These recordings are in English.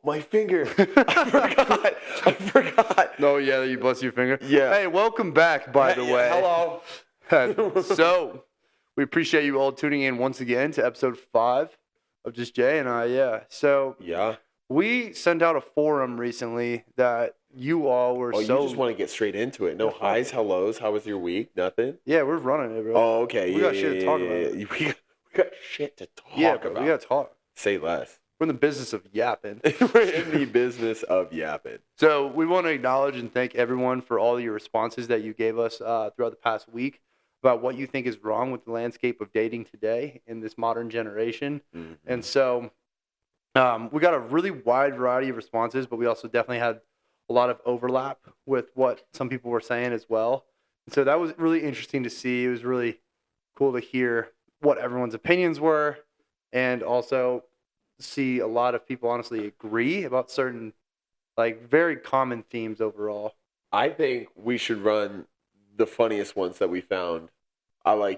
my finger. I forgot. No, yeah, you bless your finger. Yeah. Hey, welcome back, by the way. Hello. So, we appreciate you all tuning in once again to episode 5 of Just Jay and I. Yeah. So, Yeah. we sent out a forum recently that you all were Oh, you so. just want to get straight into it. No Yeah, highs, hellos. How was your week? Nothing? Yeah, we're running it, bro. Oh, okay. We got shit to talk about. We got shit to talk Yeah, bro, about. we got to talk. Say less. We're in the business of yapping. We're in the business of yapping. So we want to acknowledge and thank everyone for all your responses that you gave us throughout the past week about what you think is wrong with the landscape of dating today in this modern generation. Mm-hmm. And so we got a really wide variety of responses, but we also definitely had a lot of overlap with what some people were saying as well. And so that was really interesting to see. It was really cool to hear what everyone's opinions were, and also see a lot of people honestly agree about certain, like, very common themes overall. I think we should run the funniest ones that we found.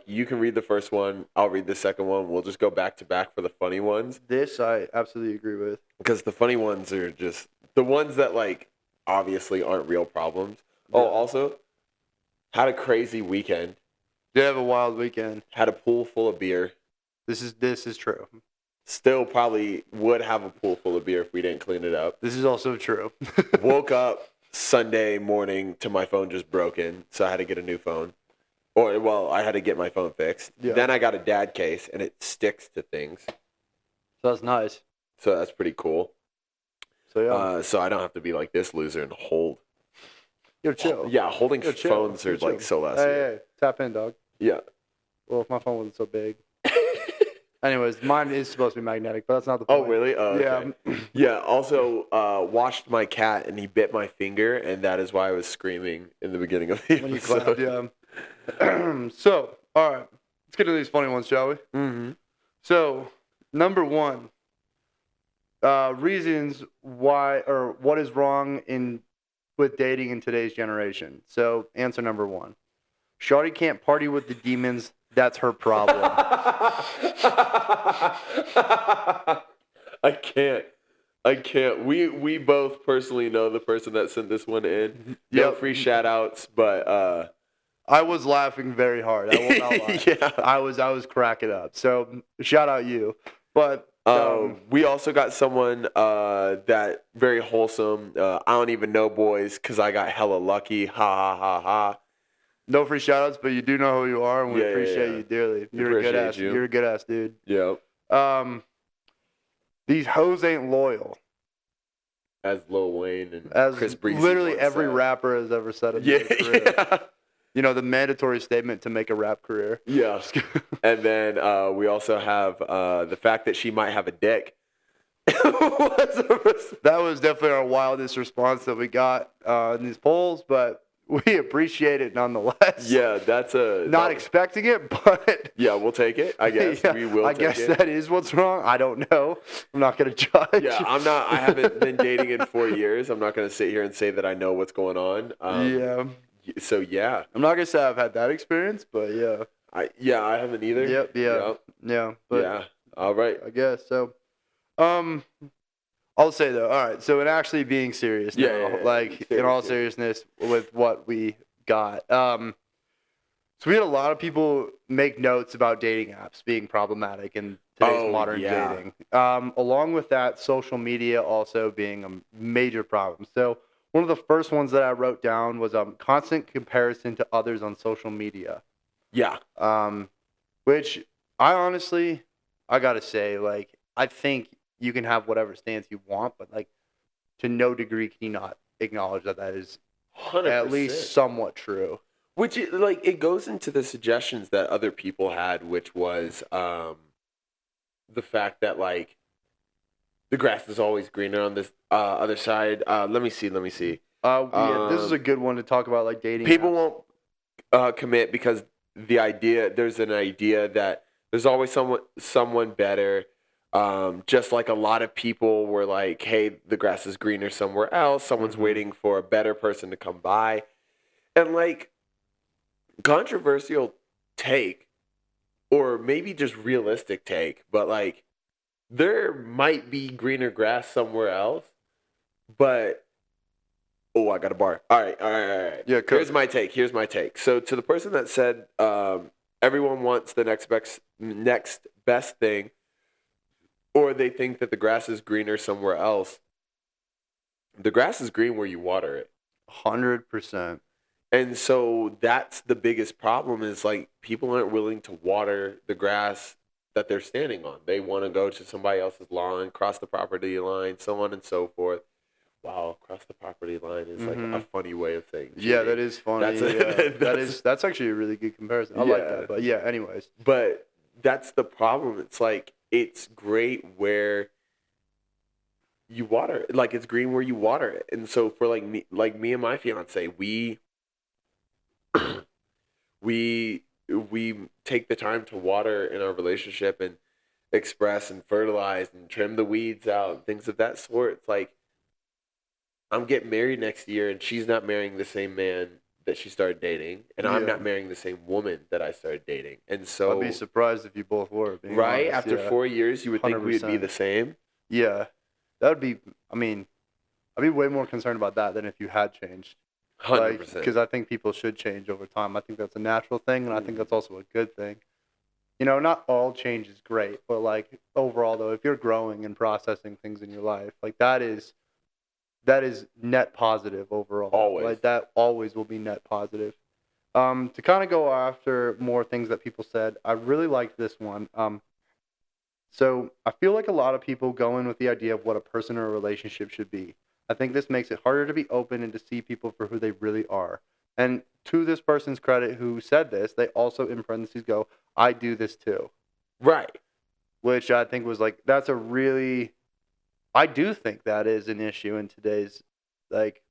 You can read the first one, I'll read the second one. We'll just go back to back for the funny ones. This I absolutely agree with. Because the funny ones are just the ones that, obviously aren't real problems. Yeah. Oh, also, had a crazy weekend. Did have a wild weekend. Had a pool full of beer. This is true. Still probably would have a pool full of beer if we didn't clean it up. This is also true. Woke up Sunday morning to my phone just broken, so I had to get a new phone. I had to get my phone fixed. Yeah. Then I got a dad case, and it sticks to things. So that's nice. So that's pretty cool. So yeah. So I don't have to be like this loser and hold. Yo, chill. Yeah, holding Yo, chill. phones are Yo, chill. so less. Hey, tap in, dog. Yeah. Well, if my phone wasn't so big. Anyways, mine is supposed to be magnetic, but that's not the point. Oh, really? Oh, okay. Yeah. Yeah. Also, washed my cat, and he bit my finger, and that is why I was screaming in the beginning of the When you episode. clapped, yeah. So, all right. Let's get to these funny ones, shall we? Mm-hmm. So, number 1, reasons why or what is wrong with dating in today's generation. So, answer number 1. Shawty can't party with the demons. That's her problem. I can't. We both personally know the person that sent this one in. No Yep. free shout outs, but I was laughing very hard. I will not lie. yeah. I was cracking up. So, shout out you. But we also got someone that very wholesome. I don't even know boys because I got hella lucky. Ha ha ha ha. no free shout outs, but you do know who you are, and we appreciate you dearly. You're a good ass. you. You're a good ass dude. Yep. These hoes ain't loyal. As Lil Wayne and As Chris Breezy literally once every said. rapper has ever said it. Yeah, in their career. yeah. You know, the mandatory statement to make a rap career. Yeah. And then we also have the fact that she might have a dick. That was definitely our wildest response that we got in these polls, but we appreciate it nonetheless. Yeah, that's Not expecting it, but yeah, we'll take it. I guess yeah, we will. I take guess it. that is what's wrong. I don't know. I'm not gonna judge. Yeah, I haven't been dating in 4 years. I'm not gonna sit here and say that I know what's going on. Yeah. So yeah, I'm not gonna say I've had that experience, but yeah. I haven't either. Yep. Yeah. Yeah. But yeah. All right. I guess so. I'll say though. All right. So in actually being serious now, in all seriousness, with what we got. So we had a lot of people make notes about dating apps being problematic in today's modern dating. Along with that, social media also being a major problem. So one of the first ones that I wrote down was constant comparison to others on social media. Yeah. Which I gotta say, I think you can have whatever stance you want, but to no degree can you not acknowledge that is 100%. at least somewhat true. Which it goes into the suggestions that other people had, which was the fact that the grass is always greener on this other side. Let me see. Yeah, this is a good one to talk about, dating. People won't commit because there's an idea that there's always someone better. Just like a lot of people were like, hey, the grass is greener somewhere else. Someone's waiting for a better person to come by. And controversial take, or maybe just realistic take, but there might be greener grass somewhere else. But I got a bar. All right. Yeah, cool. Here's my take. So to the person that said everyone wants the next best thing, or they think that the grass is greener somewhere else. The grass is green where you water it. 100%. And so that's the biggest problem is like people aren't willing to water the grass that they're standing on. They want to go to somebody else's lawn, cross the property line, so on and so forth. Wow, cross the property line is like a funny way of saying. Yeah, that is funny. That's actually a really good comparison. I like that. But yeah, anyways. But that's the problem. It's like it's great where you water it. Like it's green where you water it. And so for like me and my fiance, we take the time to water in our relationship and express and fertilize and trim the weeds out and things of that sort. It's like I'm getting married next year and she's not marrying the same man that she started dating, and I'm not marrying the same woman that I stared dating. And so I'd be surprised if you both were. Right? Honest, After 4 years, you would think we would be the same. Yeah. That would be, I mean, I'd be way more concerned about that than if you had changed. 100%. Because I think people should change over time. I think that's a natural thing, and I think that's also a good thing. You know, not all change is great, but like overall, though, if you're growing and processing things in your life, like that is net positive overall. Always. Like that always will be net positive. To kind of go after more things that people said, I really liked this one. So I feel like a lot of people go in with the idea of what a person or a relationship should be. I think this makes it harder to be open and to see people for who they really are. And to this person's credit who said this, they also in parentheses go, I do this too. Right. Which I think was like, I do think that is an issue in today's like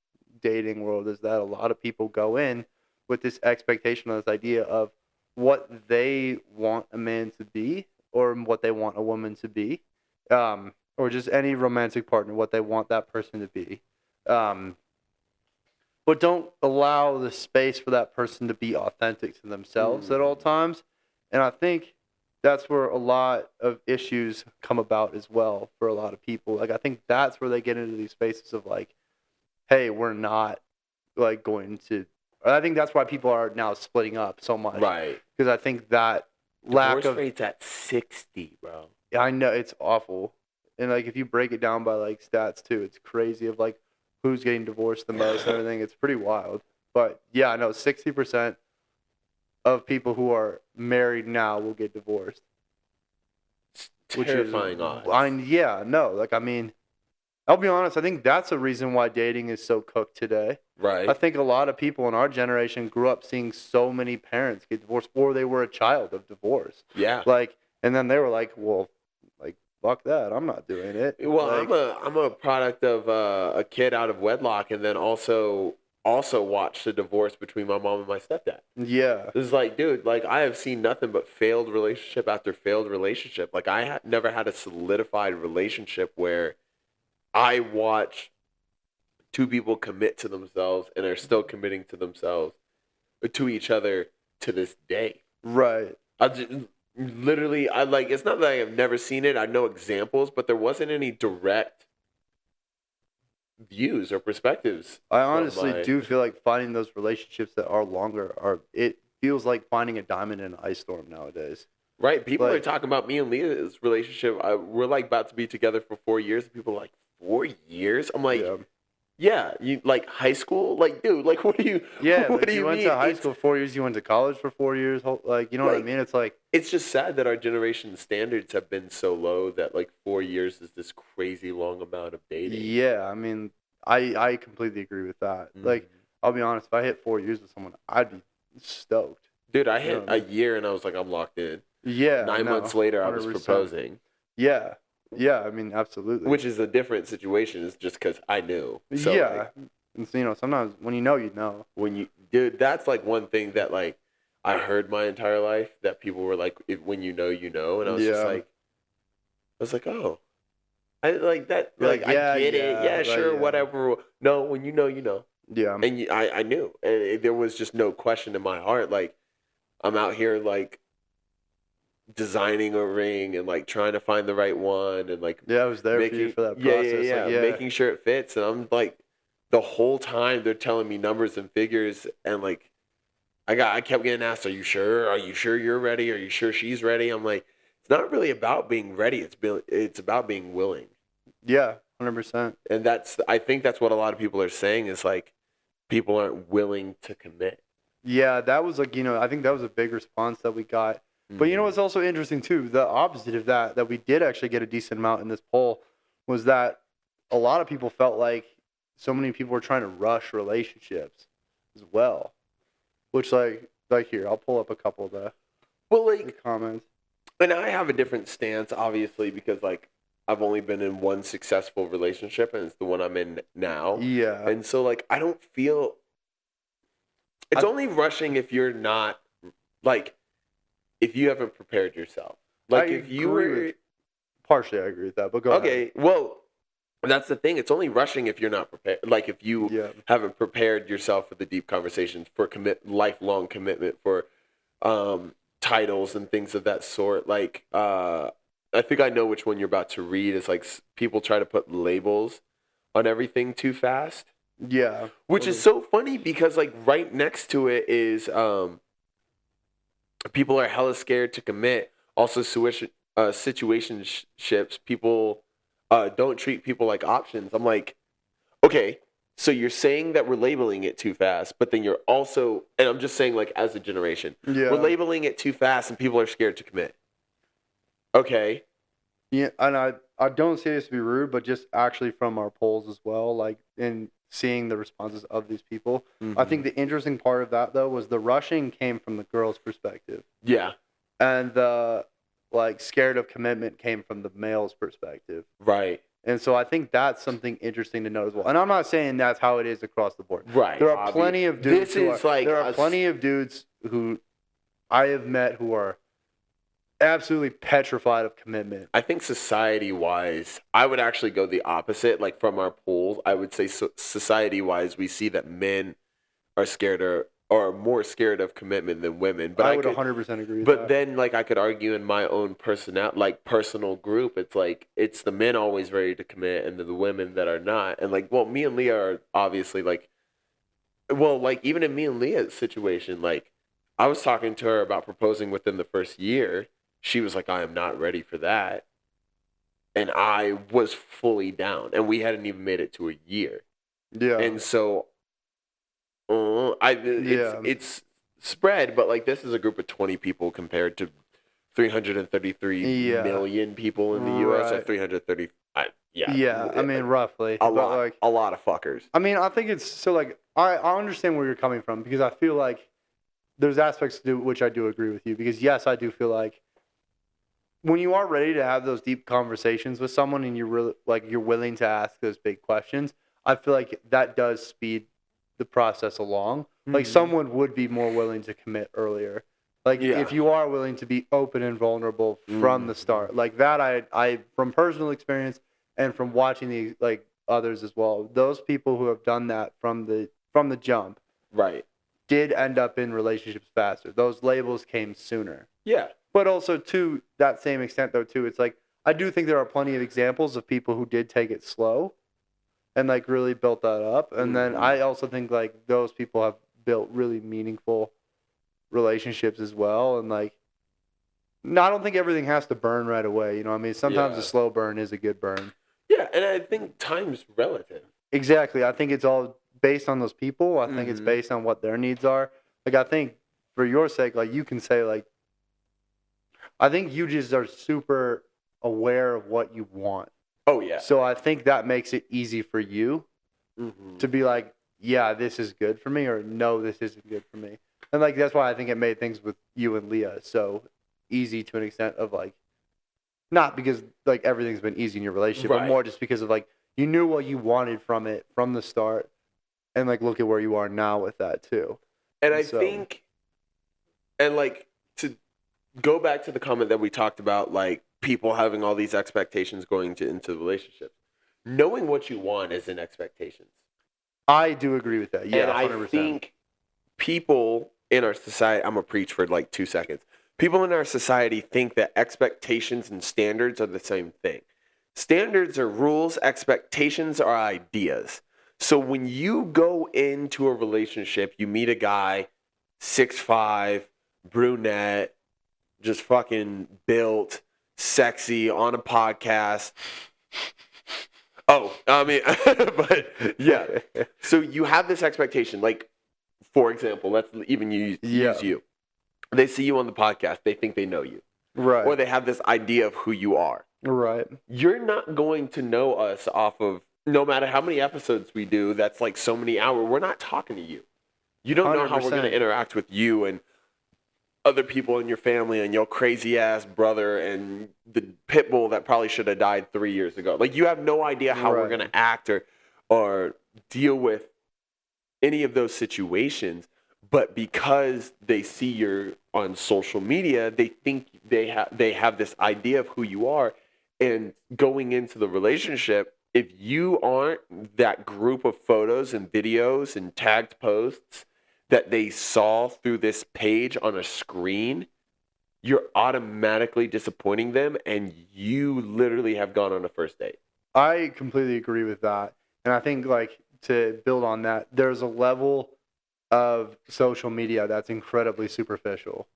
dating world, is that a lot of people go in with this expectation of this idea of what they want a man to be or what they want a woman to be. Or just any romantic partner, what they want that person to be. But don't allow the space for that person to be authentic to themselves at all times. And I think that's where a lot of issues come about as well for a lot of people. Like, I think that's where they get into these spaces of like, hey, we're not like going to, I think that's why people are now splitting up so much. Right. Because I think that divorce rate's at 60, bro. I know, it's awful. And like if you break it down by like stats too, it's crazy of like who's getting divorced the most and everything. It's pretty wild. But yeah, I know 60% of people who are married now will get divorced. It's terrifying odds. I'll be honest, I think that's a reason why dating is so cooked today. Right. I think a lot of people in our generation grew up seeing so many parents get divorced, or they were a child of divorce. Yeah. Like, and then they were like, well, like, fuck that, I'm not doing it. Well, like, I'm a product of a kid out of wedlock, and then also watched a divorce between my mom and my stepdad. Yeah. It's like, dude, like I have seen nothing but failed relationship after failed relationship. Like I never had a solidified relationship where I watch two people commit to themselves and are still committing to themselves, to each other to this day. Right. Literally, it's not that I have never seen it. I know examples, but there wasn't any direct views or perspectives. I honestly do feel like finding those relationships that are longer it feels like finding a diamond in an ice storm nowadays. Right. People are talking about me and Leah's relationship. We're like about to be together for 4 years. And people are like, 4 years? I'm like, yeah, you like high school? Like, dude, like, what do you? Yeah, what like do you went mean? to high school 4 years. You went to college for 4 years. Like, you know what I mean? It's like it's just sad that our generation's standards have been so low that like 4 years is this crazy long amount of dating. Yeah, I mean, I completely agree with that. Mm-hmm. Like, I'll be honest, if I hit 4 years with someone, I'd be stoked. Dude, I hit a year and I was like, I'm locked in. Yeah. 9 months later, 100%. I was proposing. Yeah. Yeah, I mean, absolutely. Which is a different situation. It's just because I knew. So, yeah. And so, you know, sometimes when you know, you know. Dude, that's like one thing that like I heard my entire life that people were like, when you know, you know. And I was just like, oh. I like that. Like, I get it. Yeah, sure, whatever. No, when you know, you know. Yeah. And I knew. And there was just no question in my heart. Like, I'm out here, like, designing a ring and like trying to find the right one and like Yeah, I was there for you for that process. making sure it fits. And I'm like, the whole time they're telling me numbers and figures, and like I kept getting asked, "Are you sure? Are you sure you're ready? Are you sure she's ready?" I'm like, it's not really about being ready. It's about being willing. Yeah, 100%. And I think that's what a lot of people are saying is like people aren't willing to commit. Yeah, that was like, I think that was a big response that we got. But what's also interesting too, the opposite of that we did actually get a decent amount in this poll, was that a lot of people felt like so many people were trying to rush relationships as well. Which like here, I'll pull up a couple of the comments. And I have a different stance, obviously, because like I've only been in one successful relationship, and it's the one I'm in now. Yeah. And so like I don't feel it's only rushing if you're not like if you haven't prepared yourself. Like if you were partially I agree with that, but go ahead. Okay, well, that's the thing. It's only rushing if you're not prepared. Like if you haven't prepared yourself for the deep conversations, for lifelong commitment, for titles and things of that sort. Like I think I know which one you're about to read. Is like people try to put labels on everything too fast. Yeah. Which is so funny because like right next to it is people are hella scared to commit. Also, situationships, people don't treat people like options. I'm like, okay, so you're saying that we're labeling it too fast, but then you're also, and I'm just saying like as a generation, we're labeling it too fast and people are scared to commit. Okay. Yeah, and I don't say this to be rude, but just actually from our polls as well, like in seeing the responses of these people. I think the interesting part of that though was the rushing came from the girl's perspective. Yeah. And the like scared of commitment came from the male's perspective. Right. And so I think that's something interesting to note as well. And I'm not saying that's how it is across the board. Right. There are plenty of dudes plenty of dudes who I have met who are absolutely petrified of commitment. I think society-wise, I would actually go the opposite. Like from our polls, I would say society-wise, we see that men are scared or more scared of commitment than women. But I would 100% agree with that. But then, like, I could argue in my own personal group, it's like it's the men always ready to commit, and the women that are not. And like, well, me and Leah are obviously like, well, like even in me and Leah's situation, like I was talking to her about proposing within the first year. She was like, I am not ready for that. And I was fully down. And we hadn't even made it to a year. Yeah. And so it's spread, but like this is a group of 20 people compared to 333 million people in the US or 330. I mean, roughly. A lot of fuckers. I mean, I think it's so like, I understand where you're coming from because I feel like there's aspects to which I do agree with you because yes, I do feel like when you are ready to have those deep conversations with someone and you're really like you're willing to ask those big questions, I feel like that does speed the process along. Like someone would be more willing to commit earlier. Like if you are willing to be open and vulnerable from the start, like that, I from personal experience and from watching the like others as well, those people who have done that from the jump, right, did end up in relationships faster. Those labels came sooner. Yeah. But also, to that same extent, though, too, it's like, I do think there are plenty of examples of people who did take it slow and, like, really built that up. And then I also think, like, those people have built really meaningful relationships as well. And, like, no, I don't think everything has to burn right away. You know what I mean? Sometimes a slow burn is a good burn. Yeah, and I think time's relative. Exactly. I think it's all based on those people. I think it's based on what their needs are. Like, I think, for your sake, like, you can say, like, I think you just are super aware of what you want. Oh, yeah. So I think that makes it easy for you to be like, yeah, this is good for me, or no, this isn't good for me. And like that's why I think it made things with you and Leah so easy to an extent of like, not because like everything's been easy in your relationship, but more just because of like you knew what you wanted from it from the start, and like look at where you are now with that too. And I think, and like to go back to the comment that we talked about, like people having all these expectations going into the relationship. Knowing what you want is in expectations. I do agree with that. Yeah, and 100%. I think people in our society, I'm going to preach for like 2 seconds. People in our society think that expectations and standards are the same thing. Standards are rules, expectations are ideas. So when you go into a relationship, you meet a guy, 6'5", brunette, just fucking built, sexy, on a podcast. Oh, I mean, but yeah. So you have this expectation. Like, for example, let's even use you. They see you on the podcast. They think they know you. Right. Or they have this idea of who you are. Right. You're not going to know us off of, no matter how many episodes we do, that's like so many hours. We're not talking to you. You don't know how we're going to interact with you and other people in your family and your crazy ass brother and the pit bull that probably should have died 3 years ago. Like, you have no idea how we're going to act or deal with any of those situations. But because they see you're on social media, they think they have this idea of who you are. And going into the relationship, if you aren't that group of photos and videos and tagged posts that they saw through this page on a screen, you're automatically disappointing them, and you literally have gone on a first date. I completely agree with that. And I think, like, to build on that, there's a level of social media that's incredibly superficial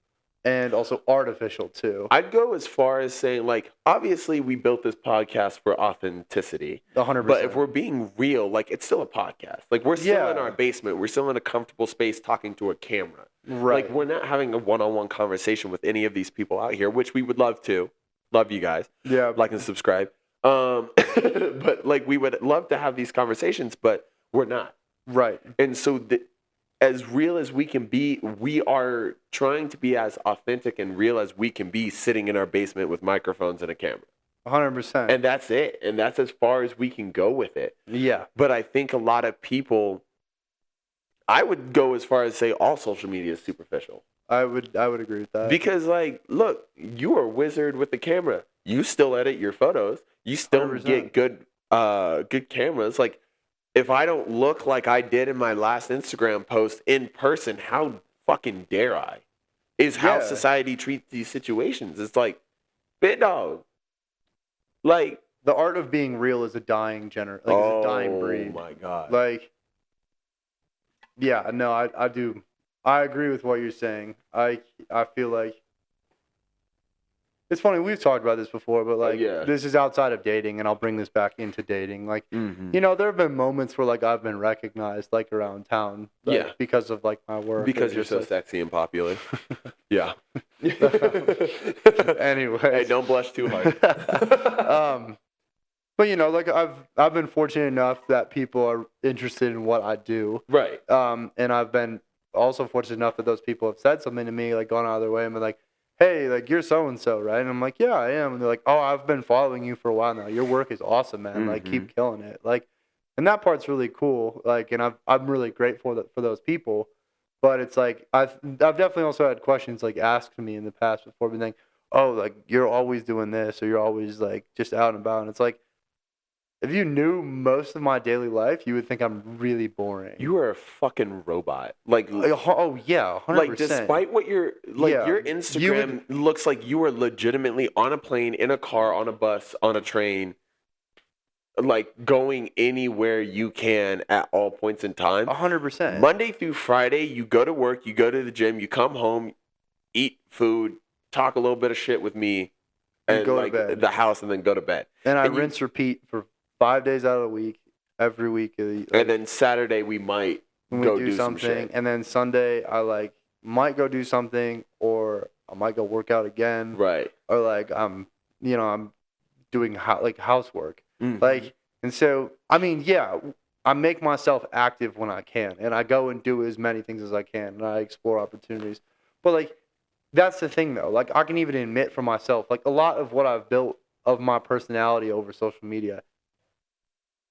and also artificial too. I'd go as far as saying, like, obviously we built this podcast for authenticity. 100%. But if we're being real, like, it's still a podcast. Like, we're still in our basement. We're still in a comfortable space talking to a camera. Right. Like, we're not having a one-on-one conversation with any of these people out here, which we would love to. Love you guys. Yeah. Like and subscribe. But, like, we would love to have these conversations, but we're not. Right. And so as real as we can be, we are trying to be as authentic and real as we can be, sitting in our basement with microphones and a camera. 100%. And that's it. And that's as far as we can go with it. Yeah. But I think a lot of people, I would go as far as say all social media is superficial. I would agree with that. Because, like, look, you are a wizard with the camera. You still edit your photos. You still 100%. get good cameras. Like, if I don't look like I did in my last Instagram post in person, how fucking dare I? Is how society treats these situations. It's like, bit dog. Like, the art of being real is a dying it's a dying breed. Oh my God. Like, yeah, no, I do. I agree with what you're saying. I feel like it's funny, we've talked about this before, but like, this is outside of dating, and I'll bring this back into dating. Like, you know, there have been moments where, like, I've been recognized, like, around town, like, because of, like, my work. Because you're so sexy and popular. Yeah. Anyway. Hey, don't blush too hard. But, you know, like, I've been fortunate enough that people are interested in what I do. Right. And I've been also fortunate enough that those people have said something to me, like, gone out of their way and been like, hey, like, you're so-and-so, right? And I'm like, yeah, I am. And they're like, oh, I've been following you for a while now. Your work is awesome, man. Like, keep killing it. Like, and that part's really cool. Like, and I'm really grateful for those people. But it's like, I've definitely also had questions, like, asked me in the past before, being like, oh, like, you're always doing this, or you're always, like, just out and about. And it's like, if you knew most of my daily life, you would think I'm really boring. You are a fucking robot. Like, oh yeah, 100%. Like, despite what your Instagram looks like, you are legitimately on a plane, in a car, on a bus, on a train, like, going anywhere you can at all points in time. 100%. Monday through Friday, you go to work, you go to the gym, you come home, eat food, talk a little bit of shit with me, and go like to bed. The house, and then go to bed. And I rinse repeat for 5 days out of the week, every week. And then Saturday we might go do something, and then Sunday I like might go do something, or I might go work out again, right? Or like I'm doing housework, like, and so I mean, yeah, I make myself active when I can, and I go and do as many things as I can, and I explore opportunities. But like, that's the thing though. Like, I can even admit for myself, like, a lot of what I've built of my personality over social media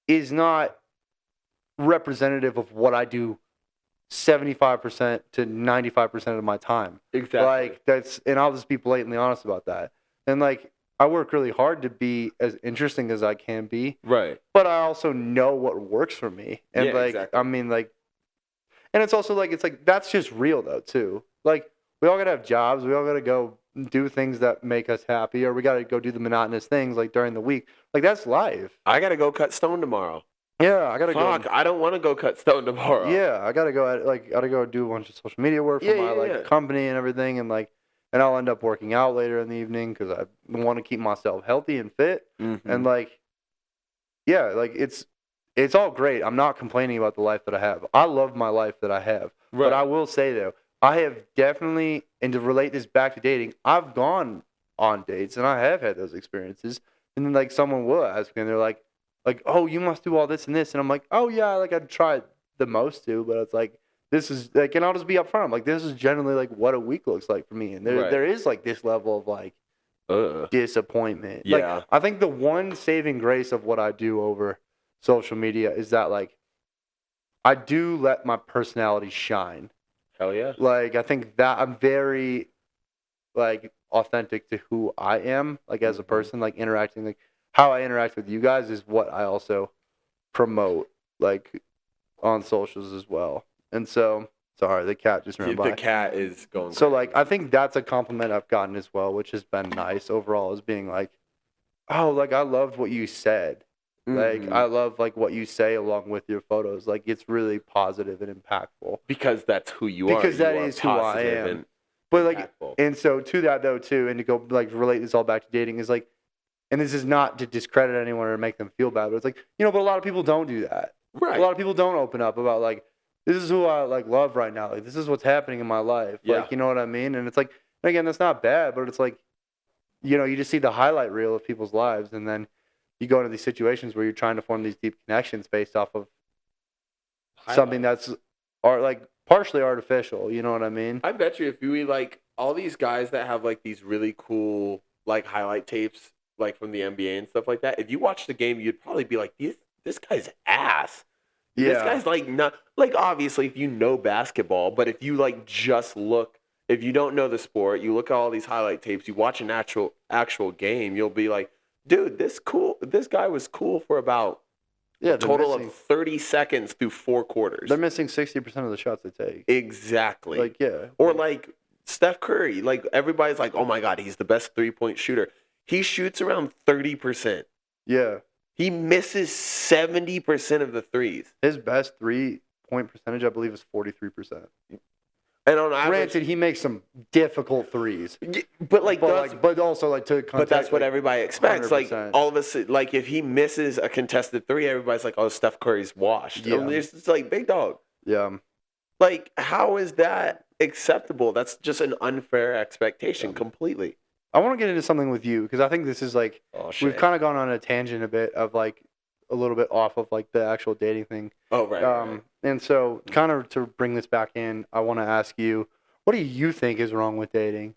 is not representative of what I do 75% to 95% of my time. Exactly. Like, and I'll just be blatantly honest about that. And like, I work really hard to be as interesting as I can be. Right. But I also know what works for me. And exactly. I mean, like, and it's also like, it's like, that's just real though too. Like, we all gotta have jobs. We all gotta go do things that make us happy, or we got to go do the monotonous things like during the week. Like that's life. I gotta go cut stone tomorrow. Yeah, I gotta Fuck, go. I don't want to go cut stone tomorrow. Yeah, I gotta go. Gotta go do a bunch of social media work for my company and everything, and I'll end up working out later in the evening because I want to keep myself healthy and fit. Mm-hmm. And it's all great. I'm not complaining about the life that I have. I love my life that I have. Right. But I will say though, I have definitely, and to relate this back to dating, I've gone on dates and I have had those experiences. And then like someone will ask me and they're like, oh, you must do all this and this. And I'm like, oh yeah, like I'd try the most to, but it's like, this is like, and I'll just be upfront. Like this is generally like what a week looks like for me. And there is like this level of like disappointment. Yeah. Like, I think the one saving grace of what I do over social media is that like, I do let my personality shine. Hell yeah. Like, I think that I'm very, like, authentic to who I am, like, as a person, like, interacting, like, how I interact with you guys is what I also promote, like, on socials as well. And so, sorry, the cat just ran by. The cat is going So, crazy. Like, I think that's a compliment I've gotten as well, which has been nice overall, is being like, oh, like, I loved what you said. Like, I love, like, what you say along with your photos. Like, it's really positive and impactful. Because that's who you are. Because that is who I am. But, like, and so to that, though, too, and to go, like, relate this all back to dating is, like, and this is not to discredit anyone or make them feel bad, but it's like, but a lot of people don't do that. Right. A lot of people don't open up about, like, this is who I, like, love right now. Like, this is what's happening in my life. Yeah. Like, you know what I mean? And it's like, again, that's not bad, but it's like, you just see the highlight reel of people's lives, and then you go into these situations where you're trying to form these deep connections based off of something that's like partially artificial. You know what I mean? I bet you if you like all these guys that have like these really cool like highlight tapes like from the NBA and stuff like that, if you watch the game, you'd probably be like, this guy's ass. Yeah. This guy's like not like obviously if you know basketball, but if you like just look, if you don't know the sport, you look at all these highlight tapes, you watch an actual game, you'll be like, dude, this guy was cool for about a total of 30 seconds through 4 quarters. They're missing 60% of the shots they take. Exactly. Like, yeah. Or like Steph Curry. Like everybody's like, oh my God, he's the best 3-point shooter. He shoots around 30%. Yeah. He misses 70% of the threes. His best 3-point percentage, I believe, is 43%. And on average, granted, he makes some difficult threes, but also like to contact, but that's what everybody expects. 100%. Like all of a sudden, like if he misses a contested three, everybody's like, "Oh, Steph Curry's washed." Yeah, it's just like big dog. Yeah, like how is that acceptable? That's just an unfair expectation, completely. I want to get into something with you because I think this is like we've kind of gone on a tangent a bit of like a little bit off of like the actual dating thing. Oh, right. Right. And so kind of to bring this back in, I want to ask you, what do you think is wrong with dating?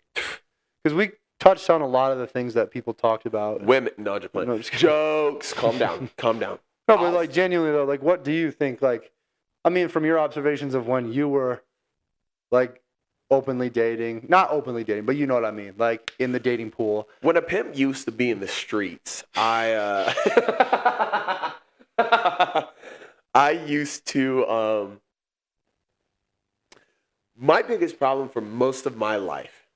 Because we touched on a lot of the things that people talked about. Women, no, just playing. No, just jokes. Calm down. Calm down. No, but like genuinely though, like what do you think? Like, I mean, from your observations of when you were like openly dating, not openly dating, but you know what I mean, like in the dating pool. When a pimp used to be in the streets, I used to, my biggest problem for most of my life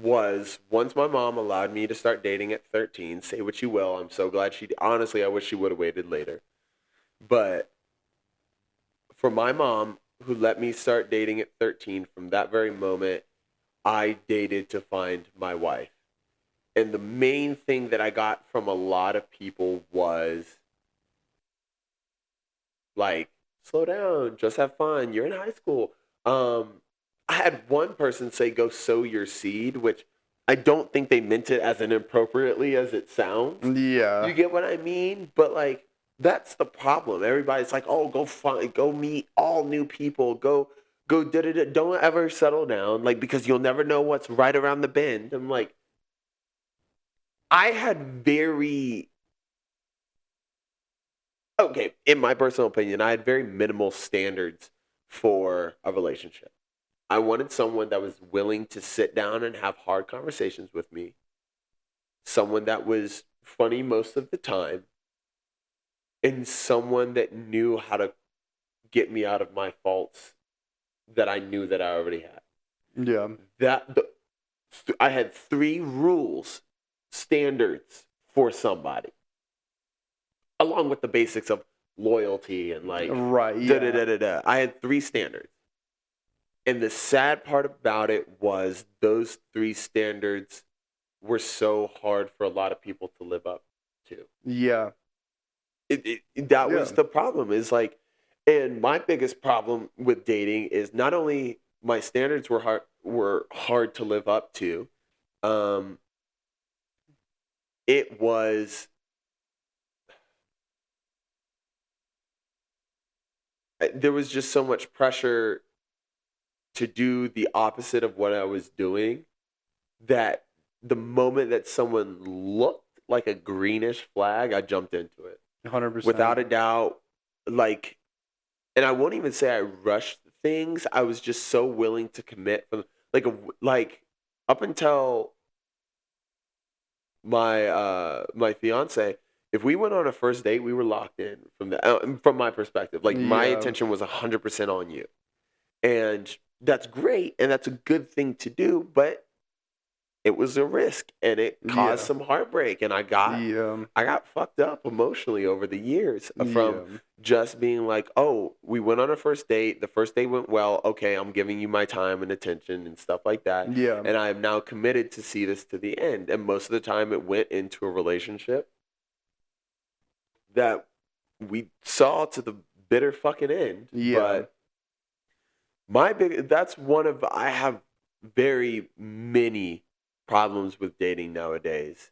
was once my mom allowed me to start dating at 13, say what you will, I'm so glad honestly, I wish she would have waited later. But for my mom, who let me start dating at 13, from that very moment, I dated to find my wife. And the main thing that I got from a lot of people was, like, slow down, just have fun, you're in high school. I had one person say, go sow your seed, which I don't think they meant it as inappropriately as it sounds. Yeah. You get what I mean? But, like, that's the problem. Everybody's like, oh, go meet all new people, go, don't ever settle down, like, because you'll never know what's right around the bend. I'm like, I had in my personal opinion, I had very minimal standards for a relationship. I wanted someone that was willing to sit down and have hard conversations with me, someone that was funny most of the time, and someone that knew how to get me out of my faults that I knew that I already had. Yeah. I had 3 rules, standards for somebody, along with the basics of loyalty and like Right. da Yeah. da da da da. I had 3 standards. And the sad part about it was those 3 standards were so hard for a lot of people to live up to. Yeah. That was the problem, is like, and my biggest problem with dating is not only my standards were hard to live up to, it was there was just so much pressure to do the opposite of what I was doing, that the moment that someone looked like a greenish flag, I jumped into it 100%. without a doubt. Like, and I won't even say I rushed things. I was just so willing to commit from like up until my fiance. If we went on a first date, we were locked in from my perspective. Like, my attention was 100% on you, and that's great, and that's a good thing to do, but it was a risk, and it caused some heartbreak, and I got fucked up emotionally over the years from just being like, oh, we went on a first date, the first date went well, okay, I'm giving you my time and attention and stuff like that, and I am now committed to see this to the end, and most of the time it went into a relationship that we saw to the bitter fucking end. But I have very many problems with dating nowadays.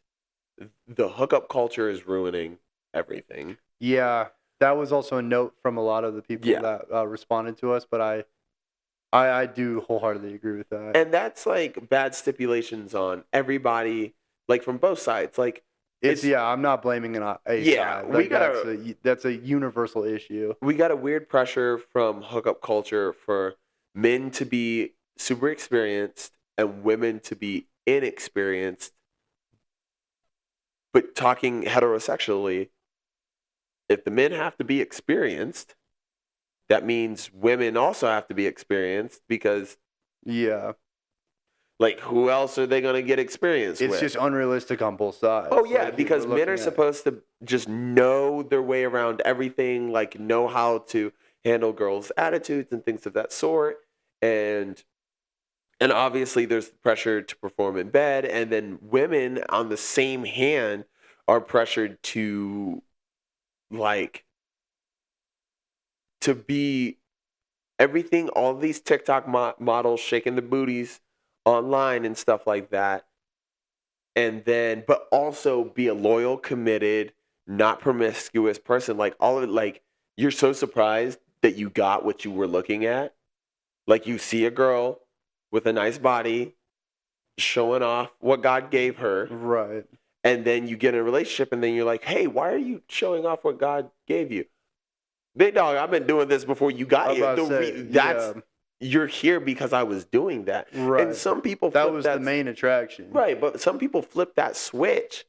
The hookup culture is ruining everything. Yeah, that was also a note from a lot of the people that responded to us, but I do wholeheartedly agree with that. And that's like bad stipulations on everybody, like from both sides. Like, I'm not blaming a side. Like, that's a universal issue. We got a weird pressure from hookup culture for men to be super experienced and women to be inexperienced. But talking heterosexually, if the men have to be experienced, that means women also have to be experienced, because like, who else are they going to get experience with? It's just unrealistic on both sides. Oh, yeah, like, because men are supposed to just know their way around everything, like know how to handle girls' attitudes and things of that sort. And obviously there's pressure to perform in bed. And then women, on the same hand, are pressured to, like, to be everything, all these TikTok models shaking the booties online and stuff like that, and then but also be a loyal, committed, not promiscuous person. Like, all of it, like, you're so surprised that you got what you were looking at. Like, you see a girl with a nice body showing off what God gave her, right? And then you get in a relationship, and then you're like, hey, why are you showing off what God gave you? Big dog, I've been doing this before you got here. You're here because I was doing that. Right. And some people that was the main attraction. Right, but some people flip that switch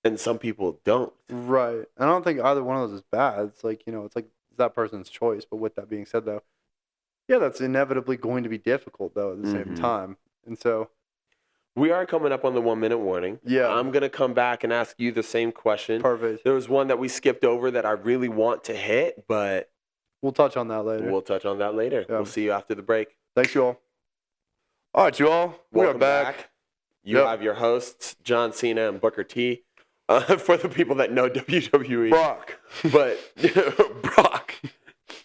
and some people don't. Right. I don't think either one of those is bad. It's like, it's that person's choice. But with that being said, though, that's inevitably going to be difficult, though, at the same time. And so we are coming up on the 1 minute warning. Yeah. I'm going to come back and ask you the same question. Perfect. There was one that we skipped over that I really want to hit, but we'll touch on that later. Yeah. We'll see you after the break. Thanks, you all. All right, you all. We are back. You have your hosts, John Cena and Booker T. For the people that know WWE. Brock. But Brock,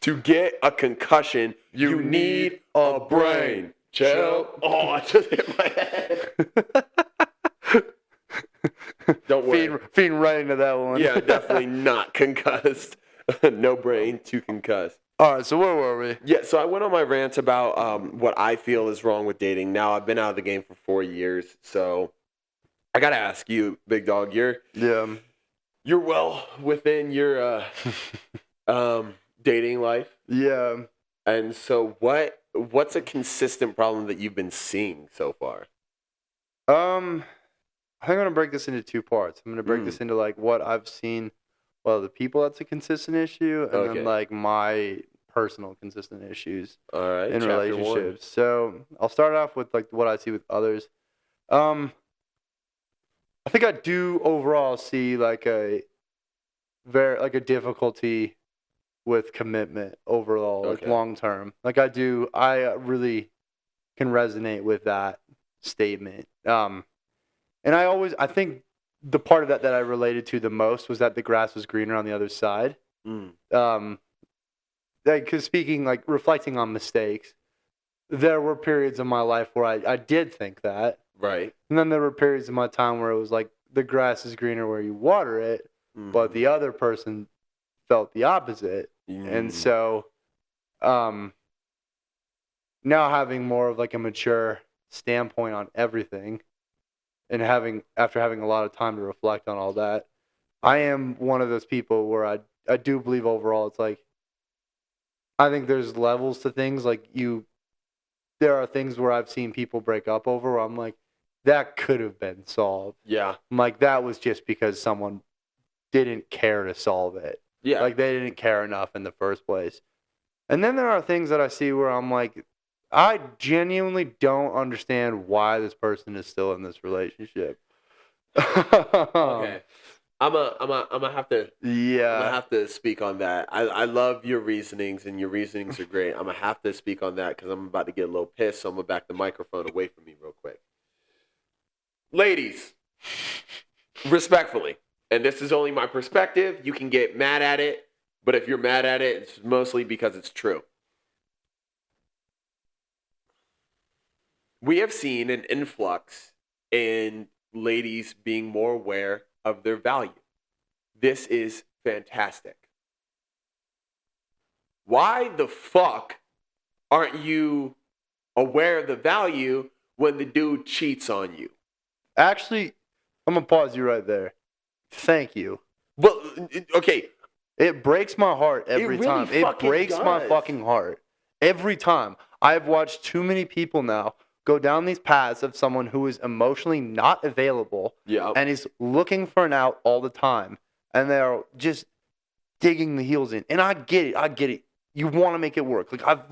to get a concussion, you need a brain. Chill. Oh, I just hit my head. Don't worry. Feeding right into that one. Yeah, definitely not concussed. No brain to concuss. All right, so where were we? Yeah, so I went on my rant about what I feel is wrong with dating. Now, I've been out of the game for 4 years, so I got to ask you, big dog, you're well within your dating life. Yeah. And so what's a consistent problem that you've been seeing so far? I think I'm going to break this into 2 parts. I'm going to break this into, like, what I've seen, well, the people that's a consistent issue, and then, like, my personal consistent issues All right. in Chapter relationships. So I'll start off with like what I see with others. I think I do overall see like a difficulty with commitment overall, like Okay. long term. Like I really can resonate with that statement. And I think the part of that I related to the most was that the grass was greener on the other side. Mm. Because speaking, like reflecting on mistakes, there were periods of my life where I did think that. Right. And then there were periods of my time where it was like the grass is greener where you water it, but the other person felt the opposite. And so now having more of like a mature standpoint on everything and after having a lot of time to reflect on all that, I am one of those people where I do believe overall it's like I think there's levels to things. Like there are things where I've seen people break up over where I'm like, that could have been solved. Yeah. I'm like, that was just because someone didn't care to solve it. Yeah. Like they didn't care enough in the first place. And then there are things that I see where I'm like, I genuinely don't understand why this person is still in this relationship. Okay. I'm gonna have to. Yeah. I'm gonna have to speak on that. I love your reasonings, and your reasonings are great. I'm gonna have to speak on that because I'm about to get a little pissed. So I'm gonna back the microphone away from me real quick. Ladies, respectfully, and this is only my perspective. You can get mad at it, but if you're mad at it, it's mostly because it's true. We have seen an influx in ladies being more aware of their value. This is fantastic. Why the fuck aren't you aware of the value when the dude cheats on you? Actually, I'm going to pause you right there. Thank you. But, okay. It breaks my heart every really time. It breaks my fucking heart. Every time. I've watched too many people now go down these paths of someone who is emotionally not available and is looking for an out all the time. And they're just digging the heels in. And I get it. You want to make it work. Like I've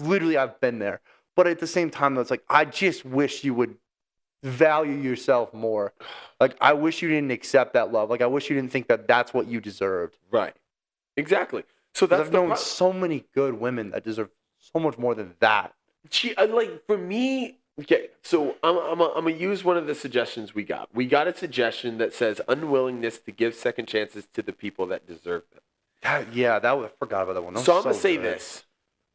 been there. But at the same time, though, it's like, I just wish you would value yourself more. Like, I wish you didn't accept that love. Like, I wish you didn't think that that's what you deserved. Right. Exactly. So that's I've known so many good women that deserve so much more than that. For me, okay, so I'm gonna use one of the suggestions we got. We got a suggestion that says unwillingness to give second chances to the people that deserve them. I forgot about that one. So I'm gonna say this: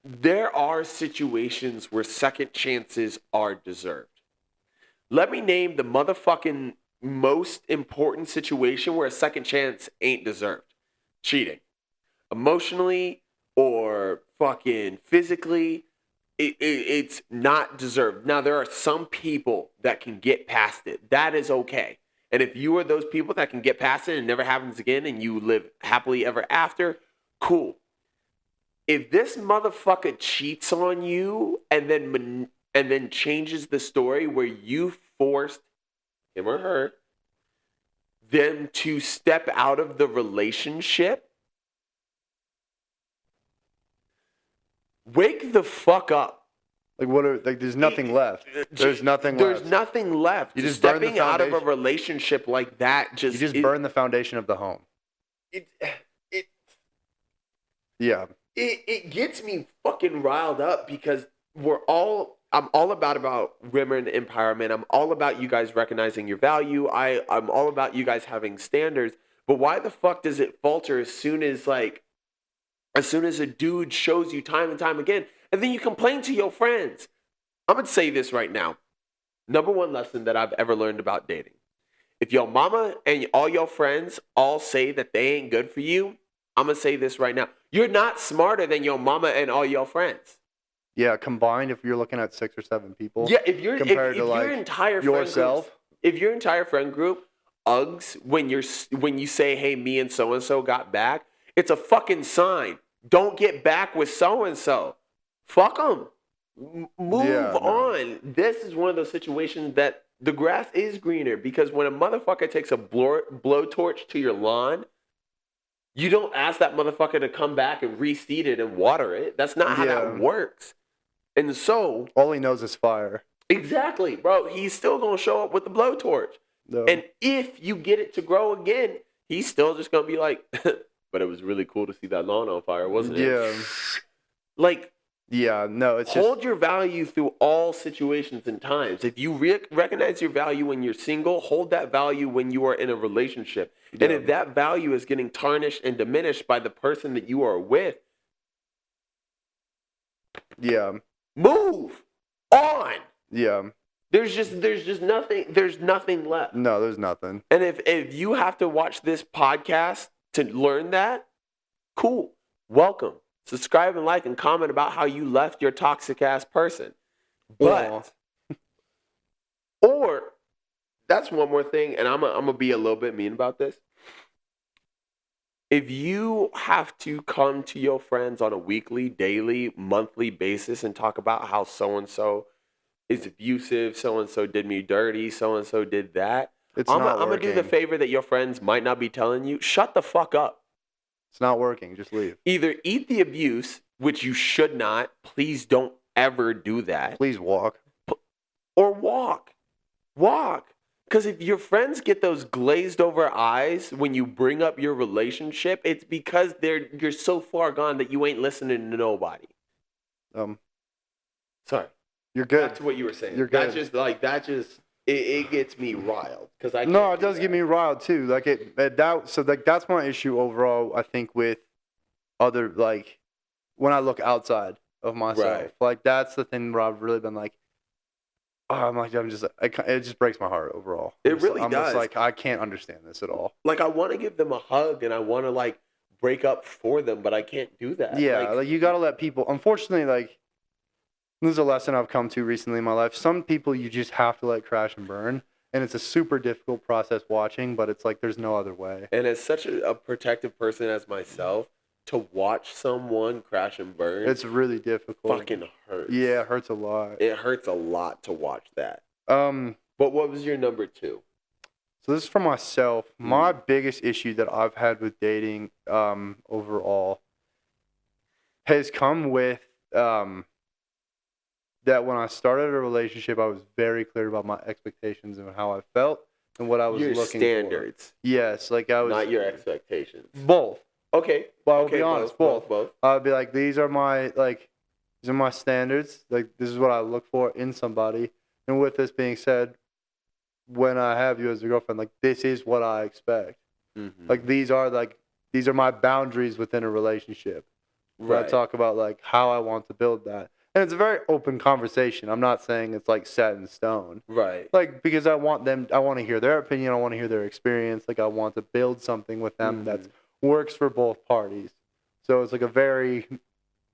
there are situations where second chances are deserved. Let me name the motherfucking most important situation where a second chance ain't deserved: cheating, emotionally or fucking physically. It's not deserved. Now, there are some people that can get past it. That is okay. And if you are those people that can get past it and it never happens again and you live happily ever after, cool. If this motherfucker cheats on you and then changes the story where you forced him or her them to step out of the relationship, wake the fuck up. There's nothing left. There's nothing left. There's nothing left. You just stepping out of a relationship like that burn the foundation of the home. It gets me fucking riled up because I'm all about women empowerment. I'm all about you guys recognizing your value. I'm all about you guys having standards. But why the fuck does it falter as soon as a dude shows you time and time again, and then you complain to your friends? I'm going to say this right now. Number one lesson that I've ever learned about dating. If your mama and all your friends all say that they ain't good for you, I'm going to say this right now. You're not smarter than your mama and all your friends. Yeah, combined, if you're looking at 6 or 7 people. Yeah, if your entire friend group Uggs when you say, hey, me and so got back, it's a fucking sign. Don't get back with so-and-so. Fuck them. Move on. This is one of those situations that the grass is greener because when a motherfucker takes a blowtorch to your lawn, You don't ask that motherfucker to come back and reseed it and water it. That's not how that works. And so all he knows is fire. Exactly, bro. He's still gonna show up with the blowtorch. No. And if you get it to grow again, he's still just gonna be like, but it was really cool to see that lawn on fire, wasn't it? Yeah. Like, yeah, no, it's hold your value through all situations and times. If you recognize your value when you're single, hold that value when you are in a relationship. Yeah. And if that value is getting tarnished and diminished by the person that you are with, yeah, move on. Yeah. There's just nothing left. No, there's nothing. And if you have to watch this podcast to learn that, cool. Welcome. Subscribe and like and comment about how you left your toxic ass person. But or that's one more thing, and I'm gonna be a little bit mean about this. If you have to come to your friends on a weekly, daily, monthly basis and talk about how so-and-so is abusive, so-and-so did me dirty, so-and-so did that, I'm going to do the favor that your friends might not be telling you. Shut the fuck up. It's not working. Just leave. Either eat the abuse, which you should not. Please don't ever do that. Please walk. Or walk. Walk. Because if your friends get those glazed over eyes when you bring up your relationship, it's because you're so far gone that you ain't listening to nobody. Sorry. You're good. Back to what you were saying. You're good. It gets me riled because I. No, it does get me riled too. Like that's my issue overall. I think with other when I look outside of myself, like that's the thing where I've really been like. It just breaks my heart overall. It really does. I'm just like, I can't understand this at all. Like, I want to give them a hug and I want to break up for them, but I can't do that. Yeah, you got to let people. Unfortunately, this is a lesson I've come to recently in my life. Some people you just have to let crash and burn, and it's a super difficult process watching, but it's like there's no other way. And as such a protective person as myself, to watch someone crash and burn, it's really difficult. Fucking hurts. Yeah, it hurts a lot. It hurts a lot to watch that. But what was your number 2? So this is for myself. My biggest issue that I've had with dating overall has come with that when I started a relationship, I was very clear about my expectations and how I felt and what I was looking for. Your standards. Yes, I was. Not your expectations. Both. Okay. Well, I'll be honest, both. I'd be like, these are my standards. Like, this is what I look for in somebody. And with this being said, when I have you as a girlfriend, this is what I expect. Mm-hmm. These are my boundaries within a relationship. Where I talk about how I want to build that. And it's a very open conversation. I'm not saying it's set in stone. Right. Because I want to hear their opinion. I want to hear their experience. I want to build something with them that works for both parties. So it's a very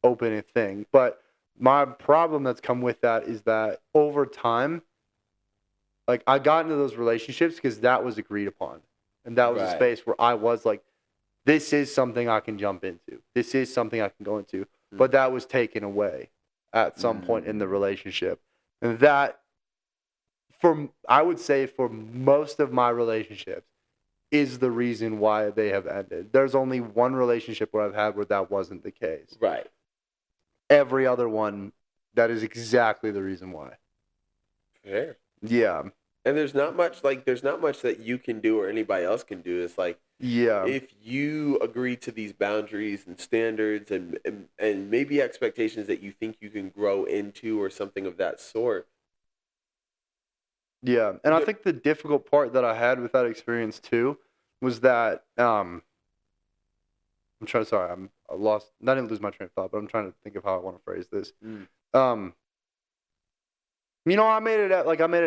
open thing. But my problem that's come with that is that over time, I got into those relationships because that was agreed upon. And that was a space where I was this is something I can jump into. This is something I can go into. But that was taken away at some point in the relationship. And that, I would say for most of my relationships, is the reason why they have ended. There's only one relationship where I've had where that wasn't the case. Right. Every other one, that is exactly the reason why. Fair. Yeah. And there's not much that you can do or anybody else can do. It's if you agree to these boundaries and standards and maybe expectations that you think you can grow into or something of that sort. Yeah, and I think the difficult part that I had with that experience too was that I didn't lose my train of thought, but I'm trying to think of how I want to phrase this. I made it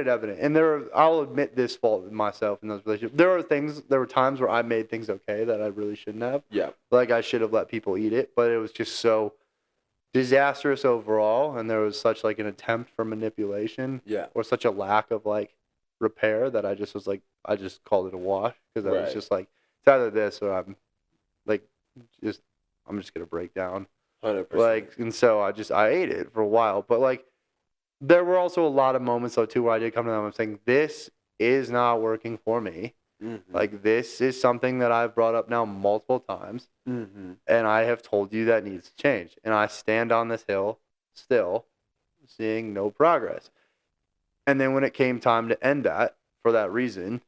evident, and I'll admit this fault in myself in those relationships. There were times where I made things okay that I really shouldn't have. Yeah, I should have let people eat it, but it was just so disastrous overall, and there was such an attempt for manipulation, or such a lack of repair that I just was I just called it a wash because I was just it's either this or I'm just gonna break down. 100%. And so I ate it for a while, but there were also a lot of moments though too where I did come to them and saying this is not working for me. Mm-hmm. Like, this is something that I've brought up now multiple times, Mm-hmm. and I have told you that needs to change. And I stand on this hill still, seeing no progress. And then when it came time to end that, for that reason,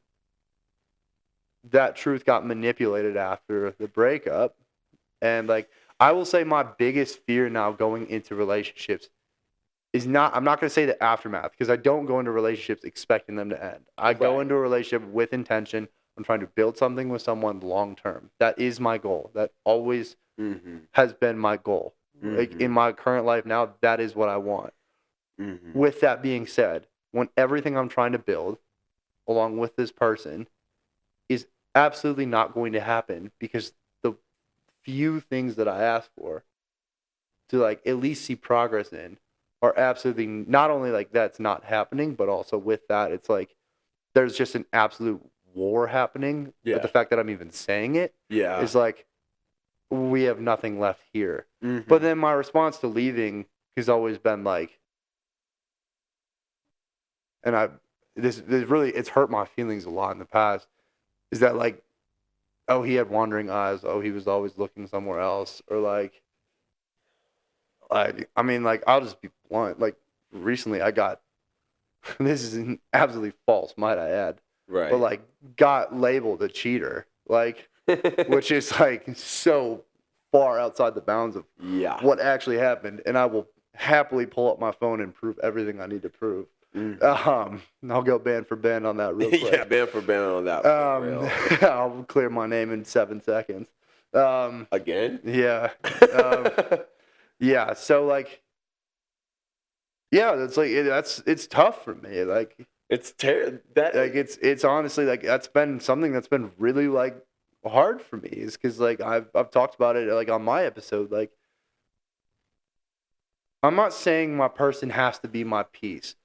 that truth got manipulated after the breakup. And, like, I will say my biggest fear now going into relationships is not, I'm not going to say the aftermath, because I don't go into relationships expecting them to end. I go Right. into a relationship with intention. I'm trying to build something with someone long term. That is my goal. That always Mm-hmm. has been my goal. Like, Mm-hmm. in my current life now, that is what I want. Mm-hmm. With that being said, when everything I'm trying to build along with this person is absolutely not going to happen, because the few things that I ask for to, like, at least see progress in are absolutely not only, like, that's not happening, but also with that, it's like there's just an absolute war happening. Yeah. But the fact that I'm even saying it Yeah. is like, we have nothing left here. Mm-hmm. But then my response to leaving has always been like, and this really, it's hurt my feelings a lot in the past, is that, like, oh, he had wandering eyes, oh, he was always looking somewhere else, or like, I mean, like, I'll just be blunt. Like, recently I got, this is absolutely false, might I add, Right. but, like, got labeled a cheater, like, which is, like, so far outside the bounds of yeah. what actually happened, and I will happily pull up my phone and prove everything I need to prove. I'll go band for band on that real quick. Yeah, band for band on that. I'll clear my name in 7 seconds. Again? Yeah. Yeah. So, like, yeah, that's like it's tough for me. Like, it's terrible. That like it's honestly, like, that's been something that's been really, like, hard for me, is because, like, I've talked about it, like, on my episode. Like, I'm not saying my person has to be my peace.